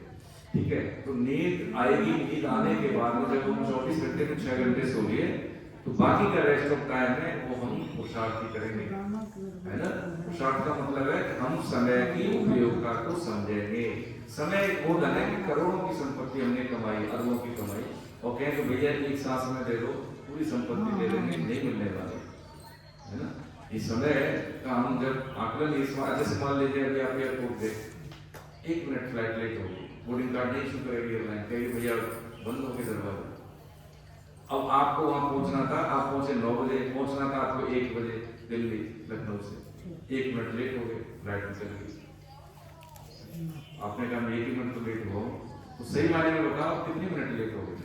ठीक है। तो नींद आएगी, नींद आने के बाद में जब हम 24 घंटे में 6 घंटे सो लिए, तो बाकी का रेस्ट ऑफ टाइम है वो हम पुरुषार्थ ही करेंगे, है ना। पुरुषार्थ का मतलब है कि हम समय की उपयोगिता को समझेंगे। समय एक वो धन है कि करोड़ों की संपत्ति हमने कमाई, अरबों की कमाई, और कहें कि भैया एक सांस में दे दो, पूरी संपत्ति दे देंगे, नहीं मिलने वाली, है ना। इस समय का हम जब आकलन, इस बार जैसे मान लीजिए अभी आप एयरपोर्ट गए, 1 मिनट फ्लाइट लेट होगी, बोर्डिंग कार्ड नहीं इशू करेगी एयरलाइन, कहेगी भैया बंद हो गए दरवाजा। अब आपको वहां पहुंचना था, आप पहुंचे 9 बजे, पहुंचना था आपको 1 बजे दिल्ली लखनऊ से, 1 मिनट लेट हो गए, फ्लाइट निकल गई। आपने कहा मैं 1 मिनट तो लेट हुआ, तो सही मायने में बताओ कितने मिनट लेट हो गए?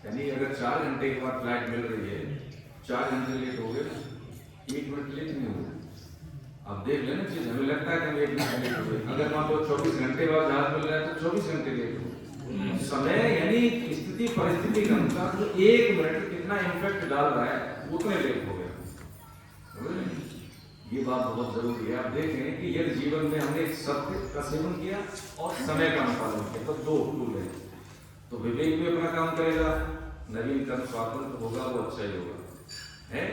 यानी अगर 4 घंटे के बाद फ्लाइट मिल रही है, 4 घंटे लेट हो गए, 1 मिनट लेट नहीं हो गए। अब देख लेना चीज, हमें लगता है कि हम 1 मिनट लेट हो गए, अगर मान लो 24 घंटे बाद जहाज मिल रहा है तो 24 घंटे लेट हो। समय यानी स्थिति परिस्थिति के अनुसार जो 1 मिनट कितना इम्पैक्ट डाल रहा है, उतने लेट हो गया। ये बात बहुत जरूरी है। आप देखें कि यदि जीवन में हमने सत्य का सेवन किया और समय का अनुपालन किया, तो 2 टूल है, तो विवेक भी अपना काम करेगा, नवीनतम स्वातंत्र होगा, वो अच्छा ही होगा, है।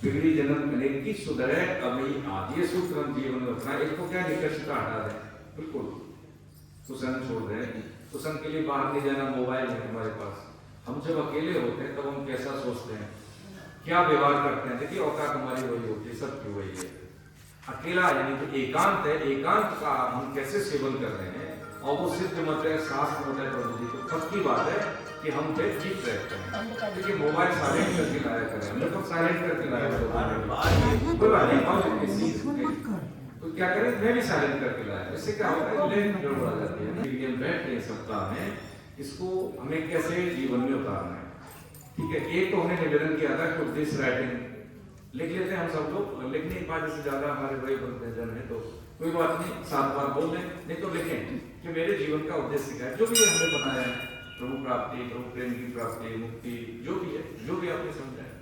बिगड़ी जन्म अनेक की सुधरे अभी आज, ये सूत्र हम जीवन में अपना। एक तो क्या निकटता हटा रहे, बिल्कुल कुशन छोड़ रहे हैं, कुशन के लिए बाहर नहीं जाना, मोबाइल है हमारे पास। हम जब अकेले होते हैं तब हम कैसा सोचते हैं, क्या व्यवहार करते हैं, देखिए औकात हमारी वही होती है, सबकी वही है। अकेला यानी जो एकांत है, एकांत का हम कैसे सेवन कर रहे हैं, और वो सिद्ध मत है, शास्त्र मत है प्रभु जी, तो सबकी बात है कि हम पे ठीक रहते हैं। देखिए मोबाइल साइलेंट करके लाया करें, हमने तो साइलेंट करके लाया, कोई बात नहीं, तो क्या करें, मैं भी साइलेंट करके लाया, इससे क्या होता है, लेन गड़बड़ा जाती है। हम बैठ रहे सप्ताह में, इसको हमें कैसे जीवन में उतारना है, ठीक है। एक तो हमने निवेदन किया था कि उद्देश्य राइटिंग लिख लेते हैं हम सब लोग, लिखने की बात से ज्यादा हमारे बड़े जन है, तो कोई बात नहीं, 7 बार बोल लें, नहीं तो लिखें कि मेरे जीवन का उद्देश्य क्या है, जो भी हमने बनाया है, प्रभु प्राप्ति, प्रभु प्रेम की प्राप्ति, मुक्ति, जो भी है, जो भी आपने समझा है।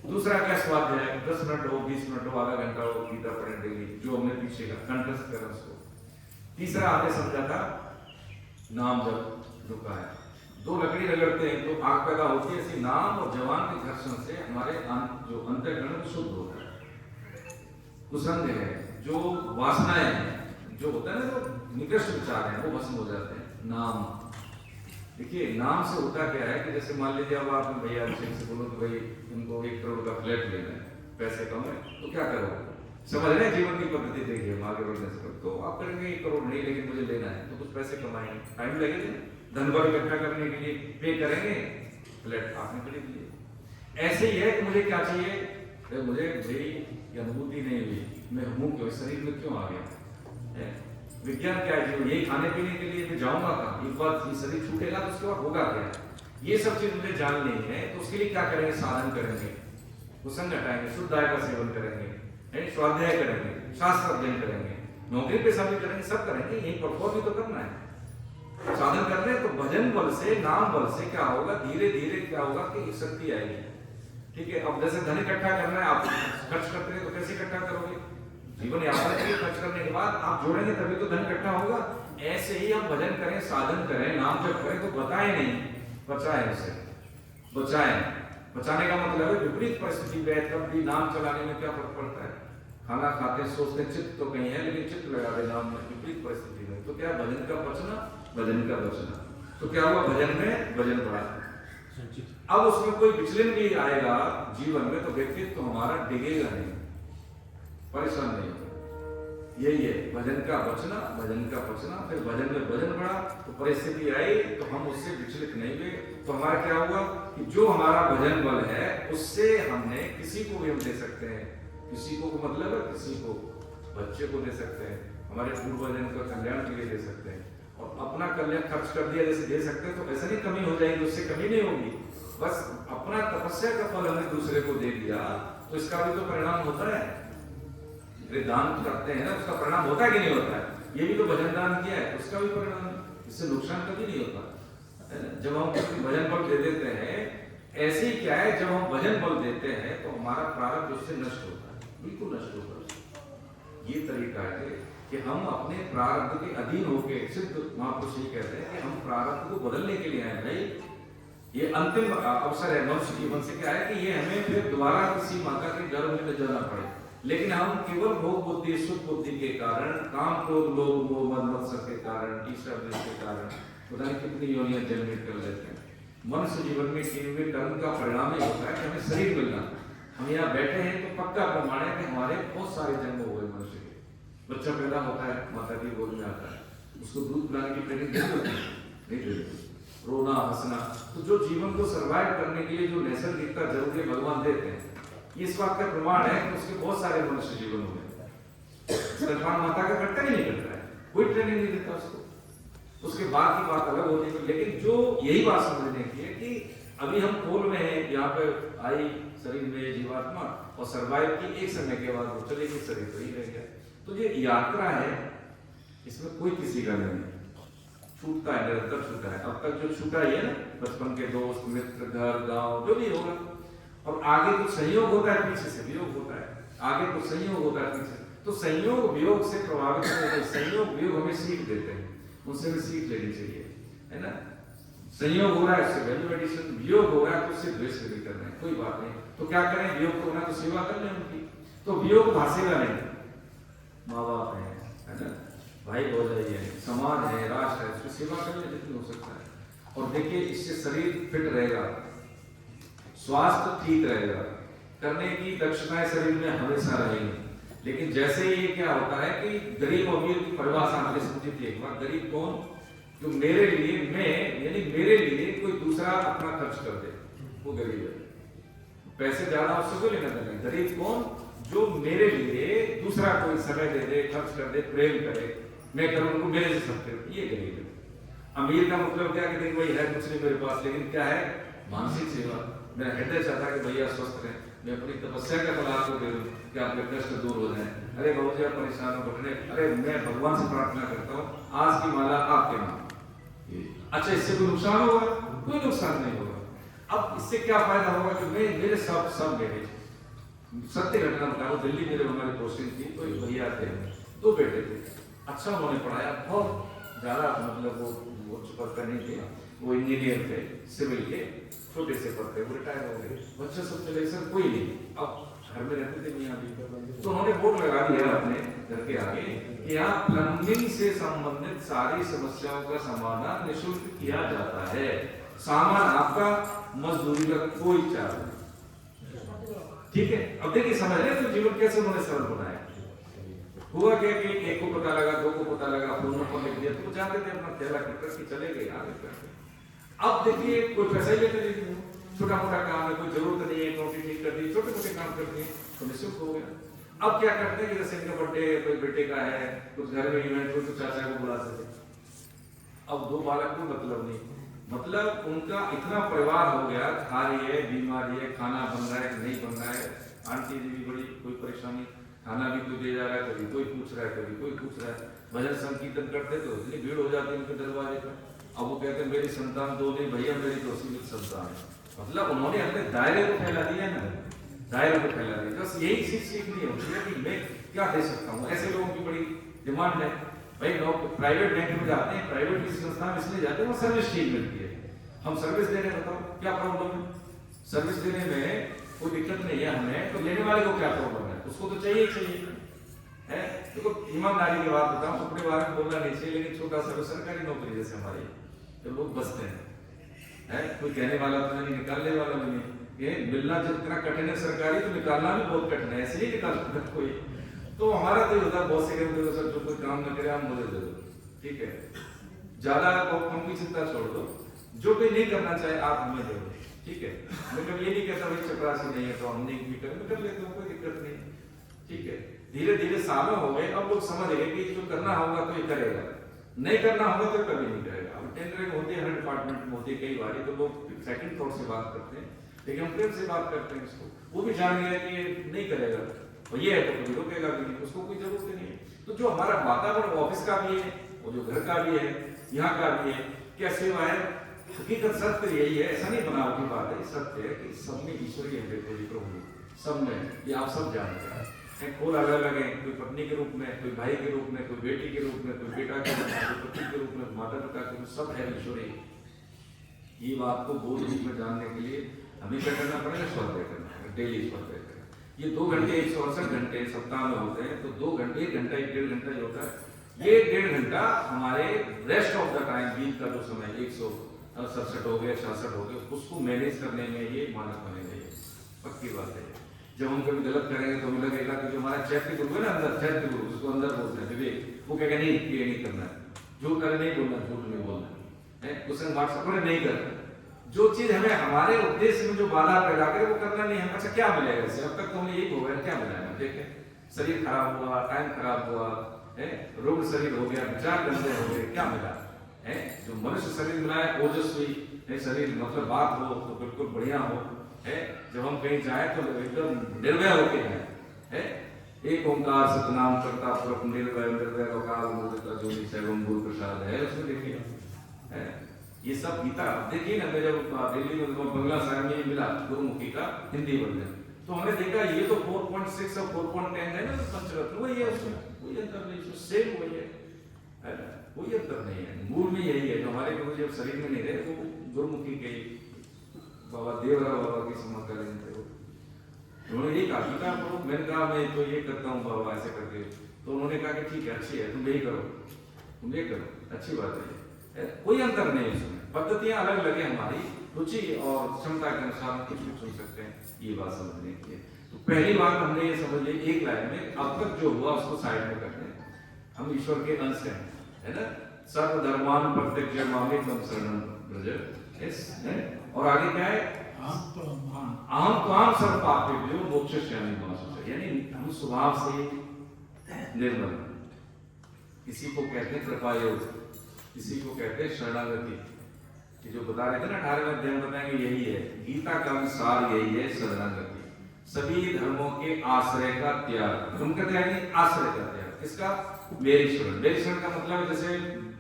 दूसरा क्या स्वाध्याय है, 10 मिनट हो, 20 मिनट हो, आधा घंटा हो, गीता पढ़े डेली, जो हमने पीछे का कंठस्थ करा उसको। तीसरा आपने समझा था नाम जप, जो कहा है, 2 लकड़ी रगड़ते हैं तो आग पैदा होती है, ऐसी नाम और जवान के घर्षण से हमारे जो अंतःकरण शुद्ध होता है। कुसंग है, जो वासनाएं हैं, जो होता है ना, जो निकृष्ट विचार हैं, वो भस्म हो जाते हैं। नाम, देखिए नाम से होता क्या है कि जैसे मान लीजिए अब आप भैया से बोलो कि भाई तुमको 1 करोड़ का फ्लैट लेना है, पैसे कम है, तो क्या करोगे, समझ रहे हैं जीवन की पद्धति देखिए हम आगे बढ़ने से तो आप करेंगे 1 करोड़ नहीं लेकिन मुझे लेना है तो कुछ पैसे कमाएंगे, टाइम लगेगा, धन बल इकट्ठा करने के लिए पे करेंगे, फ्लैट आपने खरीद लिए। ऐसे ही है कि मुझे क्या चाहिए, तो मुझे मेरी अनुभूति नहीं हुई, मैं हूँ क्यों, शरीर में क्यों आ गया, विज्ञान क्या है, जो यही खाने पीने के लिए मैं जाऊंगा कहाँ, एक बार ये शरीर छूटेगा तो उसके बाद होगा क्या, ये सब चीज मुझे जाननी है। तो उसके लिए क्या करेंगे, साधन करेंगे, कुसंग हटाएंगे, शुद्ध आय का सेवन करेंगे, स्वाध्याय करेंगे, शास्त्र अध्ययन करेंगे, नौकरी पे शामिल करेंगे, सब करेंगे, यही परफॉर्म भी तो करना है। साधन करते हैं तो भजन बल से, नाम बल से क्या होगा, धीरे धीरे क्या होगा कि एक शक्ति आएगी। ठीक है, अब जैसे धन इकट्ठा करना है, आप खर्च करते हैं तो कैसे इकट्ठा करोगे, जीवन यापन के लिए खर्च करने के बाद आप जोड़ेंगे तभी तो धन इकट्ठा होगा। ऐसे ही हम भजन करें, साधन करें, नाम जप करें तो बताएं नहीं, बचाएं उसे, बचाएं। बचाने का मतलब है विपरीत परिस्थिति में तब भी नाम चलाने में क्या फर्क पड़ता है, खाना खाते सोचते चित्त तो कहीं है लेकिन चित्त लगा दे नाम में, विपरीत परिस्थिति में तो क्या भजन का बचना, भजन का बचना, तो क्या हुआ, भजन में भजन बढ़ा। अब उसमें कोई विचलन भी आएगा जीवन में तो व्यक्तित्व तो हमारा डिगेगा नहीं, परेशान नहीं होगा। यही है भजन का बचना, भजन का बचना, फिर भजन में भजन बढ़ा तो परिस्थिति आई तो हम उससे विचलित नहीं हुए, तो हमारा क्या हुआ कि जो हमारा भजन बल है उससे हमने किसी को भी हम दे सकते हैं, किसी को मतलब है किसी को बच्चे को दे सकते हैं, हमारे पूर्वजन का कल्याण के लिए दे सकते हैं, और अपना कल्याण खर्च कर दिया जैसे दे सकते हैं तो ऐसा नहीं कमी हो जाएगी, उससे कमी नहीं होगी, बस अपना तपस्या का फल हमने दूसरे को दे दिया तो इसका भी तो परिणाम होता है। दान करते हैं ना, उसका परिणाम होता है कि नहीं होता है, ये भी तो भजन दान किया है, उसका भी परिणाम, इससे नुकसान कभी नहीं होता। जब हम भजन बल दे देते हैं, ऐसे ही क्या है, जब हम भजन बल देते हैं तो हमारा प्रारब्ध उससे नष्ट होता है, बिल्कुल नष्ट होता है। ये तरीका है कि हम अपने प्रारब्ध के अधीन होके, सिद्ध महापुरुष ही कहते हैं कि हम प्रारब्ध को बदलने के लिए आए भाई, ये अंतिम अवसर है मनुष्य जीवन से, क्या है कि ये हमें फिर दोबारा किसी माता के गर्भ में न जाना पड़े, लेकिन हम केवल भोग बुद्धि, सुख बुद्धि के कारण, काम क्रोध लोभ मोह मद मत्सर के कारण, ईर्ष्या द्वेष के कारण पता नहीं कितनी योनियां जन्मित कर लेते हैं। मनुष्य जीवन में किए हुए कर्म का परिणाम ही होता है कि हमें शरीर मिलना। हम यहाँ बैठे हैं तो पक्का प्रमाण है कि हमारे बहुत सारे जन्म हुए मनुष्य के। बच्चा पैदा होता है, माता की गोद में आता है, उसको दूध पिलाने की ट्रेनिंग नहीं देती, रोना हंसना, तो जो जीवन को सर्वाइव करने के लिए जो नैसर्गिकता जरूरी है भगवान देते हैं, ये इस बात का प्रमाण है कि उसके बहुत सारे मनुष्य जीवन हुए। स्तनपान माता का करता ही नहीं करता है, कोई ट्रेनिंग नहीं देता उसको, उसके बाद की बात अलग होती है। लेकिन जो यही बात समझने की है कि अभी हम खोल में हैं, यहाँ पे आई शरीर में जीवात्मा और सर्वाइव की, एक समय के बाद वो चलेगी, शरीर तो ही रह गया। तो ये यात्रा है, इसमें कोई किसी का नहीं छूटता है, निरंतर छूटा है। अब तक जो छूटा ही है ना, बचपन के दोस्त मित्र, घर गांव जो भी होगा, और आगे कुछ संयोग होता है, पीछे से वियोग होता है, आगे कुछ संयोग होता है पीछे, तो संयोग वियोग से प्रभावित होकर संयोग वियोग हमें सीख देते हैं, उनसे भी सीख लेनी चाहिए, है ना। संयोग हो रहा है उससे वैल्यू एडिशन, वियोग हो रहा है तो उससे द्वेष भी करना है, कोई बात नहीं, तो क्या करें, वियोग तो होना तो सेवा कर लें उनकी, तो वियोग भासेगा नहीं, माँ बाप है ना, भाई भौजाई है, समाज है, राष्ट्र है, उसकी सेवा कर ले जितनी हो सकता है। और देखिए इससे शरीर फिट रहेगा, स्वास्थ्य ठीक रहेगा, करने की दक्षताएं शरीर में हमेशा रहेंगी। लेकिन जैसे ही क्या होता है कि गरीब अमीर की परिभाषा हमने समझी थी एक बार, गरीब कौन, जो मेरे लिए, मैं यानी मेरे लिए कोई दूसरा अपना खर्च कर दे, वो गरीब है। पैसे ज्यादा उससे कोई लेना देना, गरीब कौन, जो मेरे लिए दूसरा कोई समय दे दे, खर्च कर दे, प्रेम करे, मैं करूं उनको मेरे से सब करे, ये गरीब है। अमीर का मतलब क्या कि देखिए भाई है कुछ नहीं मेरे पास, लेकिन क्या है, मानसिक सेवा, मेरा हृदय चाहता है कि भैया स्वस्थ रहे, मैं अपनी तपस्या का फल आपको दे दूं कि आपके कष्ट दूर हो जाए। अरे बहुत ज्यादा परेशान हो बैठने, अरे मैं भगवान से प्रार्थना करता हूँ आज की माला आपके नाम। अच्छा, इससे कोई नुकसान होगा? कोई नुकसान नहीं होगा। अब इससे क्या फायदा होगा कि मैं मेरे सब मेरे सत्य घटना बताऊं, दिल्ली मेरे हमारी पोस्टिंग थी, तो एक भैया थे, 2 बेटे थे, अच्छा उन्होंने पढ़ाया, बहुत ज्यादा मतलब वो उच्च पद पर नहीं थे, वो इंजीनियर थे सिविल के, छोटे से पद पे, वो रिटायर हो गए, बच्चे सब चले, सर कोई नहीं, अब घर में रहते थे मियां भी, तो उन्होंने बोर्ड लगा दिया अपने घर के आगे कि यहाँ प्लम्बिंग से संबंधित सारी समस्याओं का समाधान निःशुल्क किया जाता है, सामान आपका, मजदूरी का कोई चार्ज नहीं। ठीक है, अब देखिए समझ रहे तो जीवन कैसे उन्होंने सरल बनाया। हुआ क्या कि एक को पता लगा, दो को पता लगा, फोन नंबर लिख दिया, तो जाते थे अपना थैला करके चले गए आगे करके। अब देखिए कोई पैसा ही लेते नहीं, छोटा मोटा काम है, कोई जरूरत नहीं है, नौकरी ठीक कर दी, छोटे मोटे काम कर दिए तो निःशुल्क हो गया। अब क्या करते हैं कि जैसे इनका बर्थडे कोई बेटे का है, कुछ घर में इवेंट हो तो चाचा को बुला सकते। अब दो बालक को मतलब नहीं, मतलब उनका इतना परिवार हो गया, खा रही है, बीमारी है, खाना बन रहा है कि नहीं बन रहा है, आंटी जी भी बड़ी कोई परेशानी, खाना भी कोई दे जा रहा है, कभी कोई पूछ रहा है, कभी कोई पूछ रहा है। भजन संकीर्तन करते तो इतनी भीड़ हो जाती है उनके दरवाजे पर। अब वो कहते हैं मेरी संतान दो नहीं भैया, मेरी तो सीमित संतान है। मतलब उन्होंने अपने दायरे को फैला दिया ना, दायरे को फैला दिया। बस यही चीज सीखनी होती है कि मैं क्या दे सकता हूँ। ऐसे लोगों की बड़ी डिमांड है भाई, लोग प्राइवेट बैंक में जाते हैं, प्राइवेट की संस्था में इसलिए जाते हैं वो सर्विस ठीक मिलती है। हम सर्विस दे रहे हैं, बताओ क्या प्रॉब्लम है? सर्विस देने में कोई दिक्कत नहीं है हमें, तो लेने वाले को क्या प्रॉब्लम है? उसको तो चाहिए है। देखो ईमानदारी की बात बताऊं, अपने बारे में बोलना नहीं चाहिए, लेकिन छोटा सा सरकारी नौकरी जैसे हमारी तो लोग बसते हैं, कोई कहने वाला तो नहीं, निकालने वाला भी नहीं। ये मिलना जितना कठिन है सरकारी, तो निकालना भी बहुत कठिन है, ऐसे ही निकालता कोई। तो हमारा तो होता है बहुत से कहते हैं सर जो कोई काम न करे हम बोले दे दो, ठीक है, ज्यादा कम की चिंता छोड़ दो, जो कोई नहीं करना चाहे आप हमें दे दो, ठीक है। मैं कभी ये नहीं कहता भाई चपरासी नहीं है तो हम नहीं भी कर लेते हैं, कोई दिक्कत नहीं, ठीक है। धीरे धीरे सालों हो गए, अब लोग समझ गए कि जो करना होगा तो ये करेगा, नहीं करना होगा तो कभी नहीं करेगा। अब टेंडरिंग होती है हर डिपार्टमेंट में होती है, कई बार तो लोग सेकंड थॉट से बात करते हैं, लेकिन हम प्रेम से बात करते हैं इसको। वो भी जान गया कि नहीं करेगा और ये है तो कभी रुकेगा भी नहीं, उसको कोई जरूरत नहीं है। तो जो हमारा वातावरण ऑफिस का भी है और जो घर का भी है, यहाँ का भी है, क्या सेवा है, हकीकत सत्य यही है, ऐसा नहीं बनावटी बात है, सत्य है कि सब में ईश्वरीय प्रभु, सब में, ये आप सब जानते हैं। खोल अलग अलग है, कोई पत्नी के रूप में, कोई भाई के रूप में, कोई बेटी के रूप में, कोई बेटा के रूप में, कोई पति के रूप में, माता पिता के रूप में, सब है ईश्वरीय। ये बात को बोध रूप में जानने के लिए हमें क्या करना पड़ेगा? स्वाध्याय करना है, डेली स्वाध्याय करना। ये 2 घंटे 168 घंटे सप्ताह में होते हैं, तो 2 घंटे 1 घंटा 1.5 घंटा जो होता है, ये 1.5 घंटा हमारे rest of the time, week का जो समय 167 हो गया, 66 हो गया, उसको मैनेज करने में ये मानक बने गए, पक्की बात है। जब हम कभी गलत करेंगे तो हमें लगेगा कि जो हमारा चैत्य गुरु है ना, अंदर चैत्य गुरु, उसको अंदर बोलते हैं विवेक, वो कहेगा नहीं ये नहीं करना है, झूठ करे नहीं बोलना, झूठ नहीं बोलना है, उसे व्हाट्सएप पर नहीं करना। जो चीज हमें हमारे उद्देश्य में जो बाधा पैदा करे वो करना नहीं है। अच्छा क्या मिलेगा इससे? अब तक तो हमें यही हो गया, क्या मिला है? देखें, शरीर खराब हुआ, टाइम खराब हुआ है, रोग शरीर हो गया, विचार गंदे हो गए, क्या मिला है? जो मनुष्य शरीर मिला है ओजस्वी शरीर, मतलब बात हो तो बिल्कुल बढ़िया हो है। जब हम कहीं जाए तो एकदम निर्भय होके जाए है। एक ओंकार सतनाम करता पुरख निर्भय निर्भय अकाल मूर्त का जो सैवम गुरु प्रसाद है, उसमें देखिए है ये सब गीता। देखिए ना, मैं जब दिल्ली में बंगला साहब में मिला गुरुमुखी का हिंदी वर्जन, तो हमने देखा ये तो 4.6 और 4.10 है ना, तो पंचरत्न वही है, उसमें कोई अंतर नहीं, उसमें सेम वही है ना, कोई अंतर नहीं है, मूल में यही है। जो हमारे गुरु जब शरीर में नहीं रहे तो गुरुमुखी के बाबा देवरा बाबा की समकालीन थे, उन्होंने ये कहा गीता पढ़ो। मैंने कहा मैं तो ये करता हूँ बाबा ऐसे करके, तो उन्होंने कहा कि ठीक है, अच्छी है, तुम यही करो, तुम ये करो, अच्छी बात है, कोई अंतर नहीं इसमें। पद्धतियां अलग अलग है, हमारी रुचि और क्षमता के अनुसार हम कुछ भी चुन सकते हैं, ये बात समझने के लिए। तो पहली बात हमने ये समझ ली एक लाइन में, अब तक जो हुआ उसको साइड में करते हैं, हम ईश्वर के अंश हैं, है ना। सर्वधर्मान प्रत्यक्ष मामेकम शरणं व्रज, और आगे क्या है? अहम त्वाम सर्व पापेभ्यो मोक्षयिष्यामि मा शुचः, यानी हम स्वभाव से निर्मल। इसी को कहते हैं कृपा योग, इसी को कहते हैं शरणागति। कि जो बता रहे थे ना 18वें अध्याय में बताएंगे, यही है गीता का अनुसार, यही है शरणागति। सभी धर्मों के आश्रय का त्याग, हम कहते हैं आश्रय का त्याग, किसका? मेरी शरण। मेरी शरण का मतलब जैसे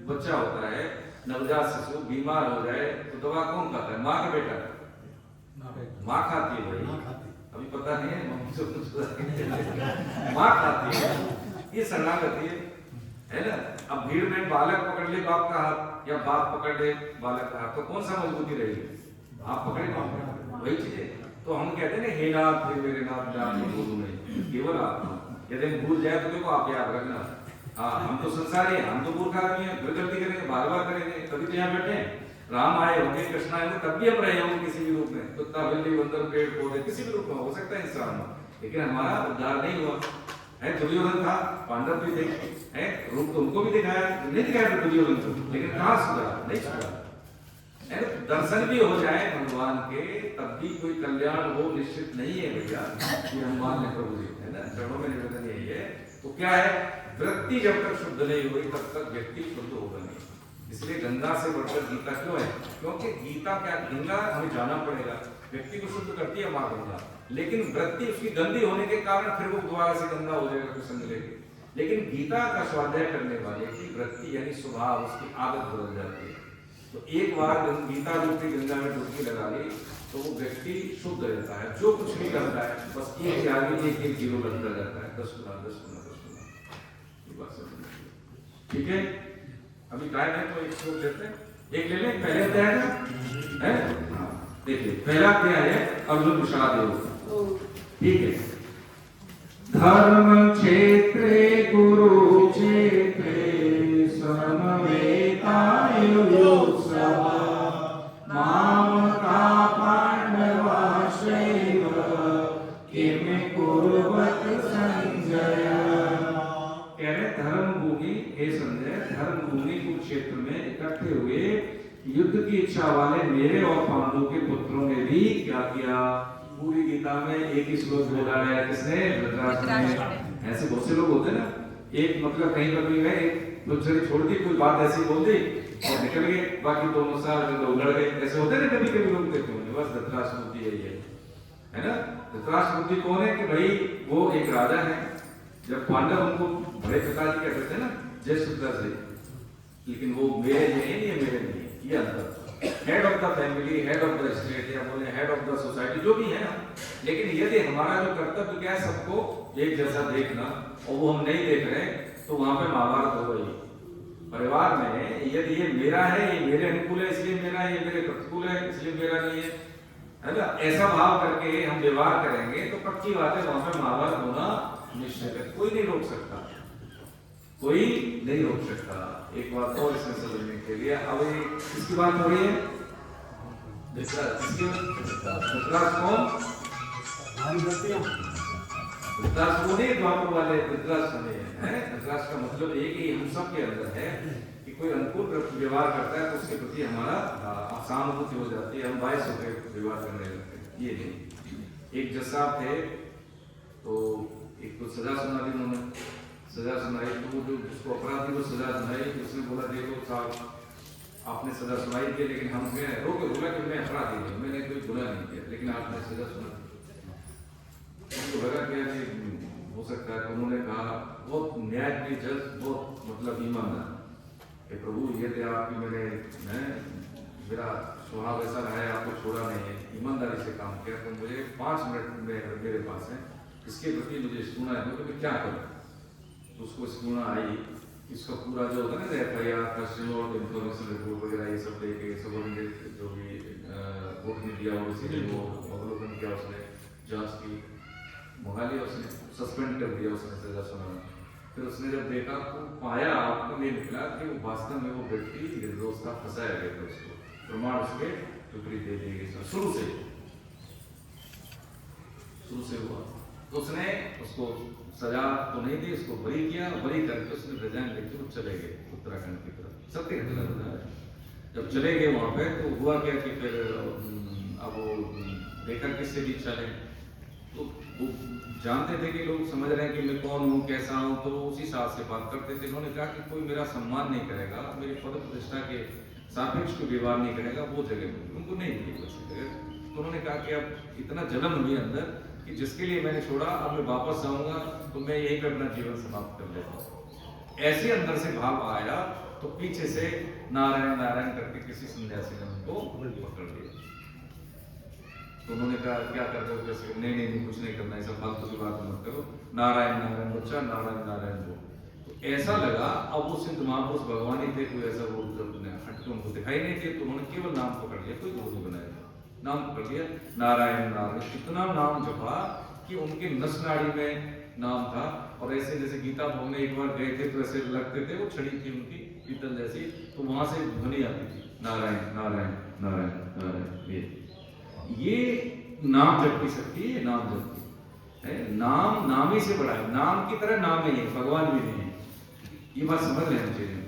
बच्चा होता है, नवजात शिशु बीमार हो जाए तो दवा कौन खाता है? माँ का बेटा? माँ खाती है भाई, अभी पता नहीं है मम्मी से माँ खाती है, ये शरणागति है ना। अब भीड़ में बालक पकड़ ले बाप का हाथ या बाप पकड़ ले बालक का हाथ, तो कौन सा मजबूती रहेगी? आप पकड़े बाप, वही चीज है। तो हम कहते हैं ना, हे नाथ हे मेरे नाथ जान बोलू नहीं, केवल आप। यदि हम भूल जाए तो देखो आप याद रखना, हाँ हम तो संसारी हैं, हम तो मूर्ख आदमी हैं, फिर गलती करेंगे, बार बार करेंगे, तभी तो यहाँ बैठे हैं। राम आए होंगे, कृष्ण आए होंगे, तब भी हम रहे होंगे किसी भी रूप में, कुत्ता बिल्ली बंदर पेड़ पौधे किसी भी रूप में हो सकता है इंसान, लेकिन हमारा उद्धार नहीं हुआ है दुर्योधन था, पांडव भी थे, है रूप तो उनको भी दिखाया, नहीं दिखाया दुर्योधन को, लेकिन कहाँ सुधरा, नहीं सुधरा। दर्शन भी हो जाए भगवान के तब भी कोई कल्याण हो निश्चित नहीं है भैया, कि हनुमान ने प्रभु जी है ना, चरणों में निवेदन यही है। तो क्या है, वृत्ति जब तक शुद्ध नहीं हुई तब तक व्यक्ति शुद्ध होगा नहीं। इसलिए गंगा से बढ़कर गीता क्यों है, क्योंकि गीता क्या, गंगा हमें जाना पड़ेगा, व्यक्ति को शुद्ध करती है माँ गंगा, लेकिन वृत्ति उसकी गंदी होने के कारण फिर वो दोबारा से गंदा हो जाएगा कृष्ण मिलेगी। लेकिन गीता का स्वाध्याय करने वाले की वृत्ति यानी स्वभाव, उसकी आदत बदल जाती है। तो एक बार गीता रूपी गंगा में डुबकी लगा ली तो वो व्यक्ति शुद्ध रहता है, जो कुछ भी करता है बस एक आगे एक जीरो लगता जाता है, 10 गुना 10 गुना 10 गुना। ये बात समझ, ठीक है। अभी टाइम है तो एक श्लोक देते हैं, एक ले लें, पहले अध्याय है, देखिए पहला अध्याय है अर्जुन विषाद योग, ठीक है। धर्म क्षेत्रे कुरुक्षेत्रे समवेतायुत्सव मामका पांडवाश्चैव किम कुर्वत संजय। कह रहे धर्म भूमि, हे संजय, धर्म भूमि कुरुक्षेत्र में इकट्ठे हुए युद्ध की इच्छा वाले मेरे और पांडु के पुत्रों ने भी क्या किया। पूरी गीता में एक ही श्लोक बोला है, किसने, धृतराष्ट्र ने। ऐसे बहुत से लोग होते हैं ना, एक मतलब कहीं पर भी गए, लुच्चरी छोड़ दी, कोई बात ऐसी बोल दी और निकल गए, बाकी दोनों साल जो लड़ गए। ऐसे होते हैं कभी कभी लोग देखते होंगे, बस धृतराष्ट्र बुद्धि यही है ना। धृतराष्ट्र बुद्धि कौन है कि भाई वो एक राजा है, जब पांडव उनको बड़े पिताजी कहते थे ना, जय सुद्धा से, लेकिन वो मेरे नहीं है, ये मेरे नहीं है, ये अंतर। Head of the family, head of the state, या बोले हेड ऑफ द सोसाइटी, जो भी है ना, लेकिन यदि हमारा जो कर्तव्य क्या है, सबको एक जैसा देखना, और वो हम नहीं देख रहे तो वहां पे महाभारत हो गई। परिवार में यदि ये मेरा है, ये मेरे अनुकूल है इसलिए मेरा है, ये मेरे प्रतिकूल है इसलिए मेरा नहीं है ना, ऐसा भाव करके हम व्यवहार करेंगे तो पक्की बात है वहां पे महाभारत होना निश्चित है। कोई नहीं रोक सकता, कोई नहीं रोक सकता। एक बात और इसमें समझने के लिए, अब इसकी बात हो रही है, धृतराष्ट्र कौन, धृतराष्ट्र वो नहीं, द्वापर वाले धृतराष्ट्र नहीं है। धृतराष्ट्र का मतलब एक ही हम सब के अंदर है कि कोई अनुकूल व्यवहार करता है तो उसके प्रति हमारा सहानुभूति हो जाती है, हम बायस होकर व्यवहार करने लगते हैं। ये नहीं, एक जज साहब थे तो एक को सजा सुना दी उन्होंने, सजा सुनाई तो जो जिसको अपराधी को सजा सुनाई, उसने बोला देखो साहब आपने सजा सुनाई थी, लेकिन हमने रोके बोला कि मैं अपराधी हूँ, मैंने कोई गुनाह नहीं किया, लेकिन आपने सजा सुना। तो लगा क्या हो सकता है, तो उन्होंने कहा बहुत न्यायप्रिय जज, बहुत मतलब ईमानदार, कि प्रभु ये थे आपकी, मेरा स्वभाव ऐसा रहा है, आपको छोड़ा नहीं है, ईमानदारी से काम किया, तो मुझे 5 मिनट में मेरे पास है, इसके प्रति मुझे स्कूना है, तो मैं क्या करूँ। तो उसको स्कूना आई, इसका पूरा जो होता है ना FIR का इन्फॉर्मेशन रिपोर्ट वगैरह ये सब लेके सब जो भी कोर्ट ने दिया और इसीलिए वो अवलोकन किया, उसने जांच की, मंगा लिया, उसने सस्पेंड कर दिया, उसने सजा सुनाना। फिर उसने जब देखा तो पाया, आपको नहीं निकला कि वो वास्तव में वो व्यक्ति निर्दोष था, फंसाया गया था, उसको प्रमाण उसके विपरीत दे दिए गए शुरू से हुआ। तो उसने उसको सजा तो नहीं दी, उसको बरी किया, बरी करके उसने रिजाइन लेके वो चले गए उत्तराखंड की तरफ। सत्य घटना है। जब चले गए वहां पे तो हुआ क्या कि फिर अब वो देखा किससे भी चले, तो वो जानते थे कि लोग समझ रहे हैं कि मैं कौन हूँ, कैसा हूँ, तो उसी हिसाब से बात करते थे। उन्होंने कहा कि कोई मेरा सम्मान नहीं करेगा, मेरी पद प्रतिष्ठा के सापेक्ष कोई व्यवहार नहीं करेगा, वो जगह उनको नहीं मिली वैसी जगह। तो उन्होंने कहा कि अब इतना जलन हुई अंदर कि जिसके लिए मैंने छोड़ा, अब मैं वापस जाऊंगा तो मैं यहीं पे अपना जीवन समाप्त कर लेता हूँ। ऐसे अंदर से भाव आया तो पीछे से नारायण नारायण करके किसी सन्यासी ने उनको पकड़ लिया। तो उन्होंने कहा क्या कर रहे हो, कैसे, नहीं कुछ नहीं करना, ऐसा फालतू की बात मत करो, नारायण नारायण बच्चा, नारायण नारायण वो। तो ऐसा लगा, अब वो सिद्ध महापुरुष भगवान ही थे, कोई ऐसा वो हटके उनको दिखाई नहीं थे, तो उन्होंने केवल नाम पकड़ लिया, कोई गुरु नहीं बनाया, नाम पकड़ लिया, नारायण नारायण। इतना नाम जपा कि उनके नस नाड़ी में नाम था। और ऐसे जैसे गीता भवन एक बार गए थे तो ऐसे लगते थे, वो छड़ी थी उनकी पीतल जैसी, तो वहां से ध्वनि आती थी, नारायण नारायण नारायण नारायण। ये नाम जप की शक्ति है, नाम जप की। है। नाम ही से बड़ा है, नाम की तरह नाम नहीं है, भगवान भी नहीं है। ये बात समझ रहे हैं चीजें,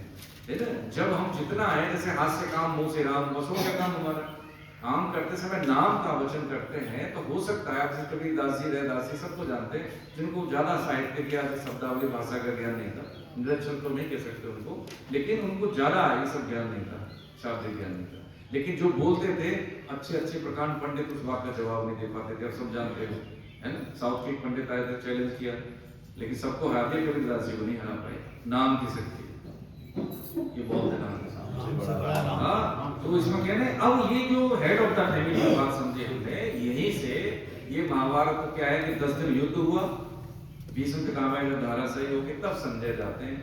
है ना। जब हम जितना है, जैसे हाथ से काम मुंह से राम, बसों का काम हमारा, काम करते समय नाम का वचन करते हैं, तो हो सकता है आप जैसे कबीर दास जी, रैदास जी सबको जानते हैं, जिनको ज्यादा साहित्य ज्ञान, शब्दावली, भाषा का ज्ञान नहीं था, निरक्षर तो नहीं कह सकते उनको, लेकिन उनको ज्यादा ये सब ज्ञान नहीं था, शाब्दिक ज्ञान नहीं था। लेकिन जो बोलते थे अच्छे अच्छे प्रकांड पंडित उस बात का जवाब नहीं दे पाते थे, अब सब जानते हो, है ना। साउथ के पंडित आए थे, चैलेंज किया, लेकिन सबको हरा दिया, कबीर दास जी को नहीं हरा पाए। नाम की शक्ति, ये बहुत है नाम के सामने। हाँ, तो इसमें क्या है, अब ये जो हेड ऑफ द फैमिली की बात समझे हमने, यहीं से ये महाभारत को क्या है कि 10 दिन युद्ध हुआ, भीष्म पितामह जब धराशायी हो गए, तब संजय जाते हैं।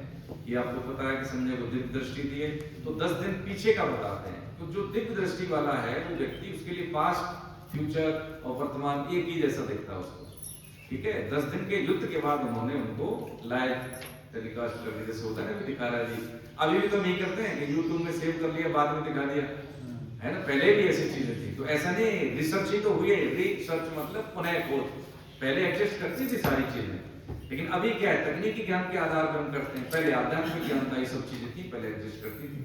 ये आपको पता है कि संजय को दिव्य दृष्टि दिए, तो 10 दिन पीछे का बताते हैं। तो जो दिव्य दृष्टि वाला है वो व्यक्ति, उसके लिए पास्ट, फ्यूचर और वर्तमान एक ही जैसा दिखता है उसको, ठीक है। 10 दिन के युद्ध के बाद उन्होंने उनको लाइव टेलीकास्ट कर दिया, जैसे होता है ना, दिखा रहा है जी। अभी भी तो नहीं करते हैं कि यूट्यूब में सेव कर लिया, बाद में दिखा दिया, है ना। पहले भी ऐसी चीजें थी, तो ऐसा नहीं, रिसर्च ही तो हुई है, रिसर्च मतलब पुनः खोज। पहले एग्जिस्ट करती थी सारी चीजें, लेकिन अभी क्या है, तकनीकी ज्ञान के आधार पर हम करते हैं। पहले आध्यात्मिक ज्ञान था, ये सब चीजें थी, पहले एग्जिस्ट करती थी,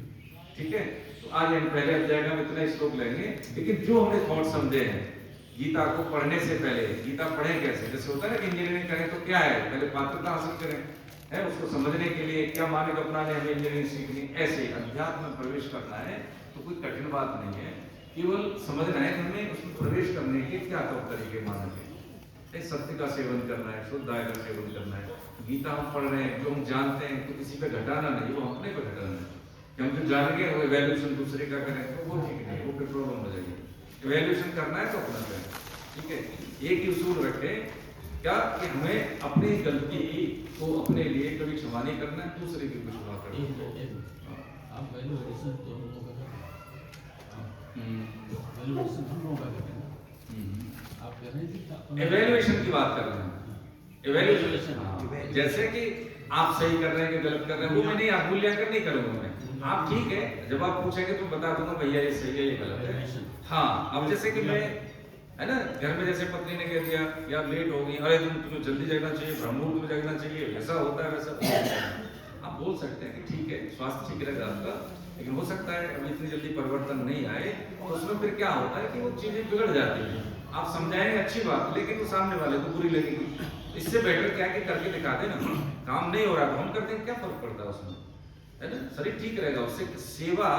ठीक है। तो आज हम पहले अध्याय का इतना श्लोक लेंगे, लेकिन जो हमने थॉट समझे हैं गीता को पढ़ने से पहले, गीता पढ़े कैसे, जैसे होता है ना कि इंजीनियरिंग करें तो क्या है, पहले पात्रता हासिल करें, है, उसको समझने के लिए क्या मानक अपनाने, हमें इंजीनियरिंग सीखनी, ऐसे अध्यात्म में प्रवेश करना है तो कोई कठिन बात नहीं है, केवल समझना है हमें उसमें प्रवेश करने के क्या तौर तरीके मानक है। सत्य का सेवन करना है, शुद्ध आय का सेवन करना है। गीता हम पढ़ रहे हैं, जो हम जानते हैं तो किसी पे घटाना नहीं, वो अपने पे घटाना है। कि हम जो जान गए वो इवैल्यूएशन दूसरे का करें तो वो ठीक नहीं है, वो फिर प्रॉब्लम हो जाएगी। इवैल्यूएशन करना है तो अपना करें, ठीक है। एक ही उसूल रखें क्या कि हमें अपनी गलती को अपने लिए कभी क्षमा नहीं करना है, दूसरे की भी क्षमा करना। आप वैल्यूएशन तो हम लोग वैल्यूएशन हम लोग का करते हैं, आप कह रहे थे इवैल्यूएशन की बात कर रहे हैं। इवैल्यूएशन जैसे कि आप सही कर रहे हैं कि गलत कर रहे हैं, वो मैं नहीं, आप मूल्यांकन नहीं करूंगा मैं। आप ठीक है, जब आप पूछेंगे तो बता दूंगा भैया ये सही है ये गलत है। हाँ, अब जैसे कि मैं, है ना, घर में जैसे पत्नी ने कह दिया यार लेट हो गई, अरे तुम्हें जल्दी जगना चाहिए, ब्रह्ममुहूर्त में जगना चाहिए, ऐसा होता है वैसा, आप बोल सकते हैं कि ठीक है, स्वास्थ्य ठीक रहेगा आपका, लेकिन हो सकता है अभी इतनी जल्दी परिवर्तन नहीं आए, तो उसमें फिर क्या होता है कि वो चीजें बिगड़ जाती हैं। आप समझाएंगे अच्छी बात, लेकिन वो सामने वाले को बुरी लगेगी। इससे बेटर क्या है कि करके दिखा दे ना, काम नहीं हो रहा तो हम करते हैं, क्या फर्क पड़ता है उसमें, है ना। शरीर ठीक रहेगा उससे। सेवा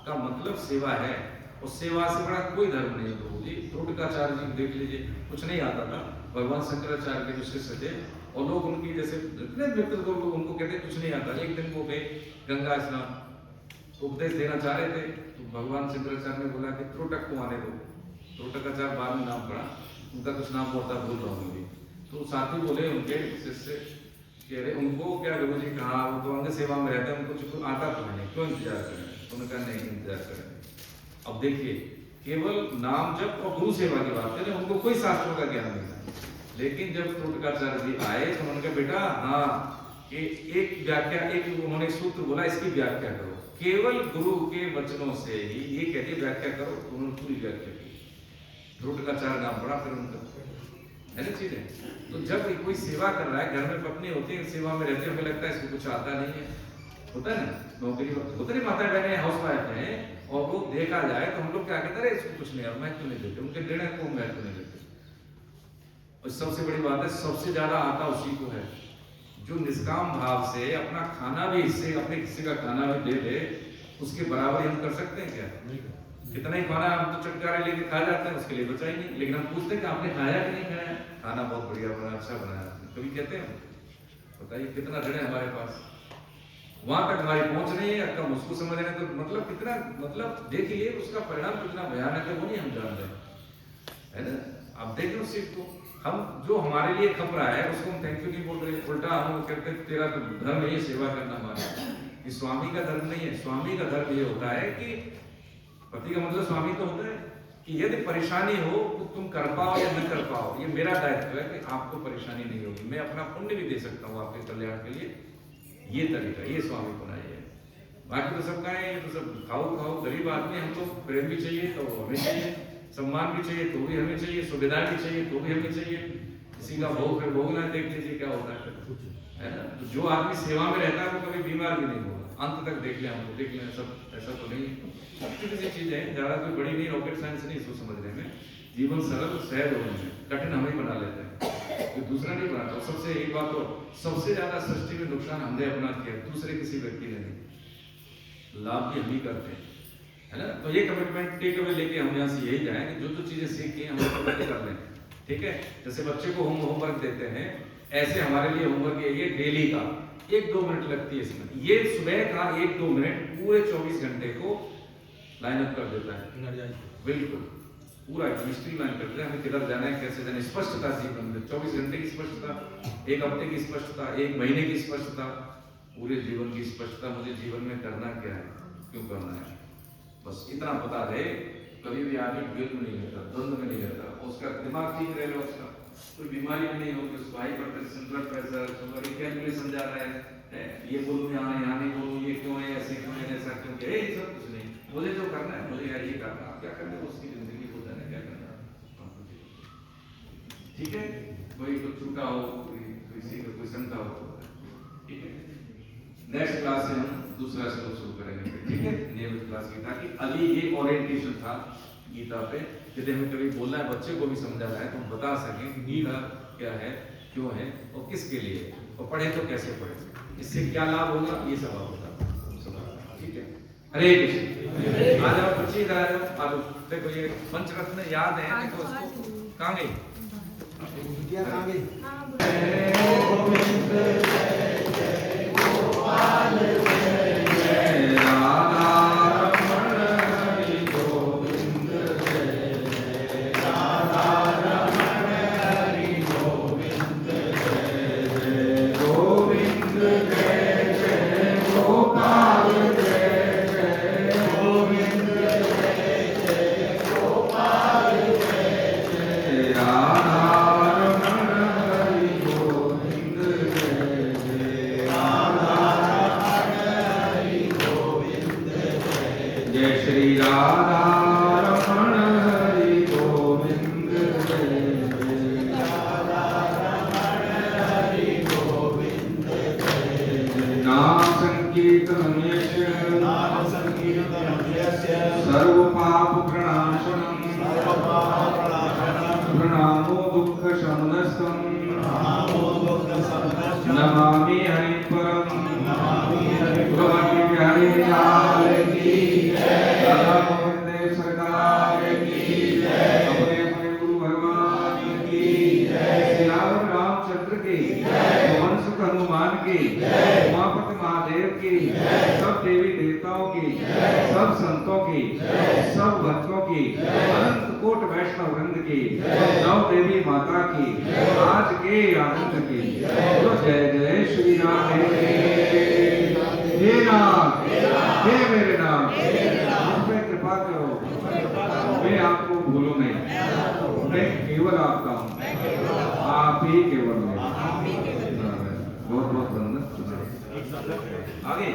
का मतलब सेवा है, और सेवा से बड़ा कोई धर्म नहीं है प्रभु जी। त्रोटकाचार्य जी देख लीजिए, कुछ नहीं आता था, भगवान शंकराचार्य के जो शिष्य थे, और लोग उनकी जैसे इतने मित्र को उनको कहते कुछ नहीं आता। एक दिन वो गए गंगा स्नान, उपदेश देना चाह रहे थे, तो भगवान शंकराचार्य ने बोला कि त्रोटक को आने दो। त्रोटकाचार्य बाद में नाम पड़ा, उनका कुछ नाम होता भूल रहा हूँ। तो साथी बोले उनके शिष्य कह रहे उनको क्या गुरु जी कहा, वो तो अंग सेवा में रहते हैं, उनको कुछ आता तो नहीं, क्यों इंतजार करें। उन्होंने कहा नहीं इंतजार करें। अब देखिए, केवल नाम जप और गुरु सेवा की बात है, उनको कोई शास्त्रों का ज्ञान नहीं था। लेकिन जब त्रोटकाचार्य जी आए तो उन्होंने कहा बेटा हाँ, एक व्याख्या, एक उन्होंने सूत्र बोला, इसकी व्याख्या करो। केवल गुरु के वचनों से ही ये कहते व्याख्या करो, तो उन्होंने पूरी व्याख्या की। त्रोटकाचार्य नाम पड़ा फिर उनका, है ना चीजें। तो जब कोई सेवा कर रहा है, घर में पत्नी होती है, सेवा में रहती है, हमें लगता है इसको कुछ आता नहीं है, होता है ना, नौकरी होता नहीं, माता बहने हाउस वाइफ है, और वो देखा जाए तो हम लोग क्या कहते हैं इसको कुछ नहीं, और महत्व नहीं देते, उनके निर्णय को महत्व नहीं देते। और सबसे बड़ी बात है, सबसे ज्यादा आता उसी को है जो निष्काम भाव से अपना खाना भी हिस्से, अपने हिस्से का खाना भी दे दे, उसके बराबर हम कर सकते हैं क्या? कितना ही खाना हम तो चटकारे लेके खा जाते हैं, उसके लिए बचा ही नहीं। लेकिन हम पूछते हैं कि आपने खाया कि नहीं खाया, खाना बहुत बढ़िया बना, अच्छा बनाया, कभी कहते हैं? बताइए कितना ऋण है हमारे पास, वहां तक हमारी पहुंच नहीं है, कम उसको समझ रहे हैं, तो मतलब कितना, मतलब देखिए उसका परिणाम कितना भयानक है, वो नहीं हम जान रहे, है ना। आप देखिए उस चीज को, हम जो हमारे लिए खप रहा है उसको हम थैंक यू नहीं बोल रहे, उल्टा हम कहते हैं तेरा तो धर्म है सेवा करना हमारा। ये स्वामी का धर्म नहीं है। स्वामी का धर्म ये होता है कि पति का मतलब स्वामी तो होता है कि यदि परेशानी हो तो तुम कर पाओ या न कर पाओ, ये मेरा दायित्व है कि आपको परेशानी नहीं होगी, मैं अपना पुण्य भी दे सकता हूँ आपके कल्याण के लिए। ये तरीका, ये स्वामी पुना है। बाकी तो सबका है, ये तो सब खाओ खाओ गरीब आदमी, हमको प्रेम भी चाहिए तो हमें चाहिए, सम्मान भी चाहिए तो भी हमें चाहिए, सुविधा भी चाहिए तो भी हमें चाहिए, किसी का भोग फिर भोग ना देख लीजिए क्या होता है ना। तो जो आदमी सेवा में रहता है वो कभी बीमार भी नहीं होगा। अंत तक देख लें, हमको देख लें, सब ऐसा तो नहीं है। छोटी सी चीज है, ज्यादा कोई बड़ी नहीं, रॉकेट साइंस नहीं इसको समझने में। जीवन सरल सहज होने में, कठिन हम ही बना लेते हैं, कोई दूसरा नहीं बनाता। सबसे एक बात तो, सबसे ज्यादा सृष्टि में नुकसान हमने अपना किया, दूसरे किसी व्यक्ति ने नहीं। लाभ भी हम ही करते हैं, है ना। तो ये कमिटमेंट टेक अवे लेके हम यहाँ से यही जाए कि जो जो चीजें सीख के हम उसको कर लें, ठीक है। जैसे बच्चे को होमवर्क देते हैं, ऐसे हमारे लिए होमवर्क ये डेली का 1-2 मिनट लगती है इसमें। ये सुबह का 1-2 मिनट पूरे 24 घंटे को लाइन अप कर देता है, बिल्कुल पूरा हिस्ट्री लाइन कर देता है। हमें किधर जाना है, कैसे जाना है, स्पष्टता जीवन में 24 घंटे की स्पष्टता, 1 हफ्ते की स्पष्टता, 1 महीने की स्पष्टता, पूरे जीवन की स्पष्टता। मुझे जीवन में करना क्या है, क्यों करना है, बस इतना पता रहे। कभी भी आदमी द्वंद्व में नहीं रहता, द्वंद्व में नहीं रहता, उसका दिमाग ठीक रहेगा, उसका कोई बीमारी भी नहीं होगी, उसको hypertension, blood pressure, sugar, calculation जा रहा है, ये बोलूं यहाँ नहीं बोलूं, ये क्यों है, ऐसे क्यों है, ऐसा क्यों है, ये सब कुछ नहीं। मुझे जो करना है, मुझे यार ये करना, आप क्या करना है, उसकी जिंदगी को जाने क्या करना है, ठीक है। कोई कुछ चूका हो, किसी को कोई शंका हो, ठीक है। नेक्स्ट क्लास से हम दूसरा श्लोक शुरू करेंगे, ठीक है, नियमित क्लास की। ताकि अभी ये ओरिएंटेशन था गीता पे, यदि हमें कभी बोलना है, बच्चे को भी समझाना है, तो हम बता सकें कि गीता क्या है, क्यों है और किसके लिए, और पढ़े तो कैसे पढ़े, इससे क्या लाभ होगा, ये सब होगा, ठीक है। हरे कृष्ण। आ जाओ बच्चे, इधर आ जाओ। अब देखो ये पंचरत्न याद है, देखो उसको कहाँ गई, कहाँ गई? सर्व पाप प्रणाशनम प्रणामो दुख शमनस्तम नमामि हरि परम भगवती प्यारी लाल की राधा गोविंद सरकार की अपने अपने गुरु भगवान की श्री रामचंद्र की, वंश हनुमान की, उमापति महादेव की, सब देवी देवताओं की, सब संतों की, सब भक्तों की, अनंत कोट वैष्णव वृंद की, नौ देवी माता की, आज के आनंद की। तो जय जय श्री राम। हे नाथ, हे मेरे नाम, मुझ पे कृपा करो, मैं आपको भूलूं नहीं, मैं केवल आपका हूँ, आप ही केवल मेरे। बहुत बहुत धन्यवाद। आगे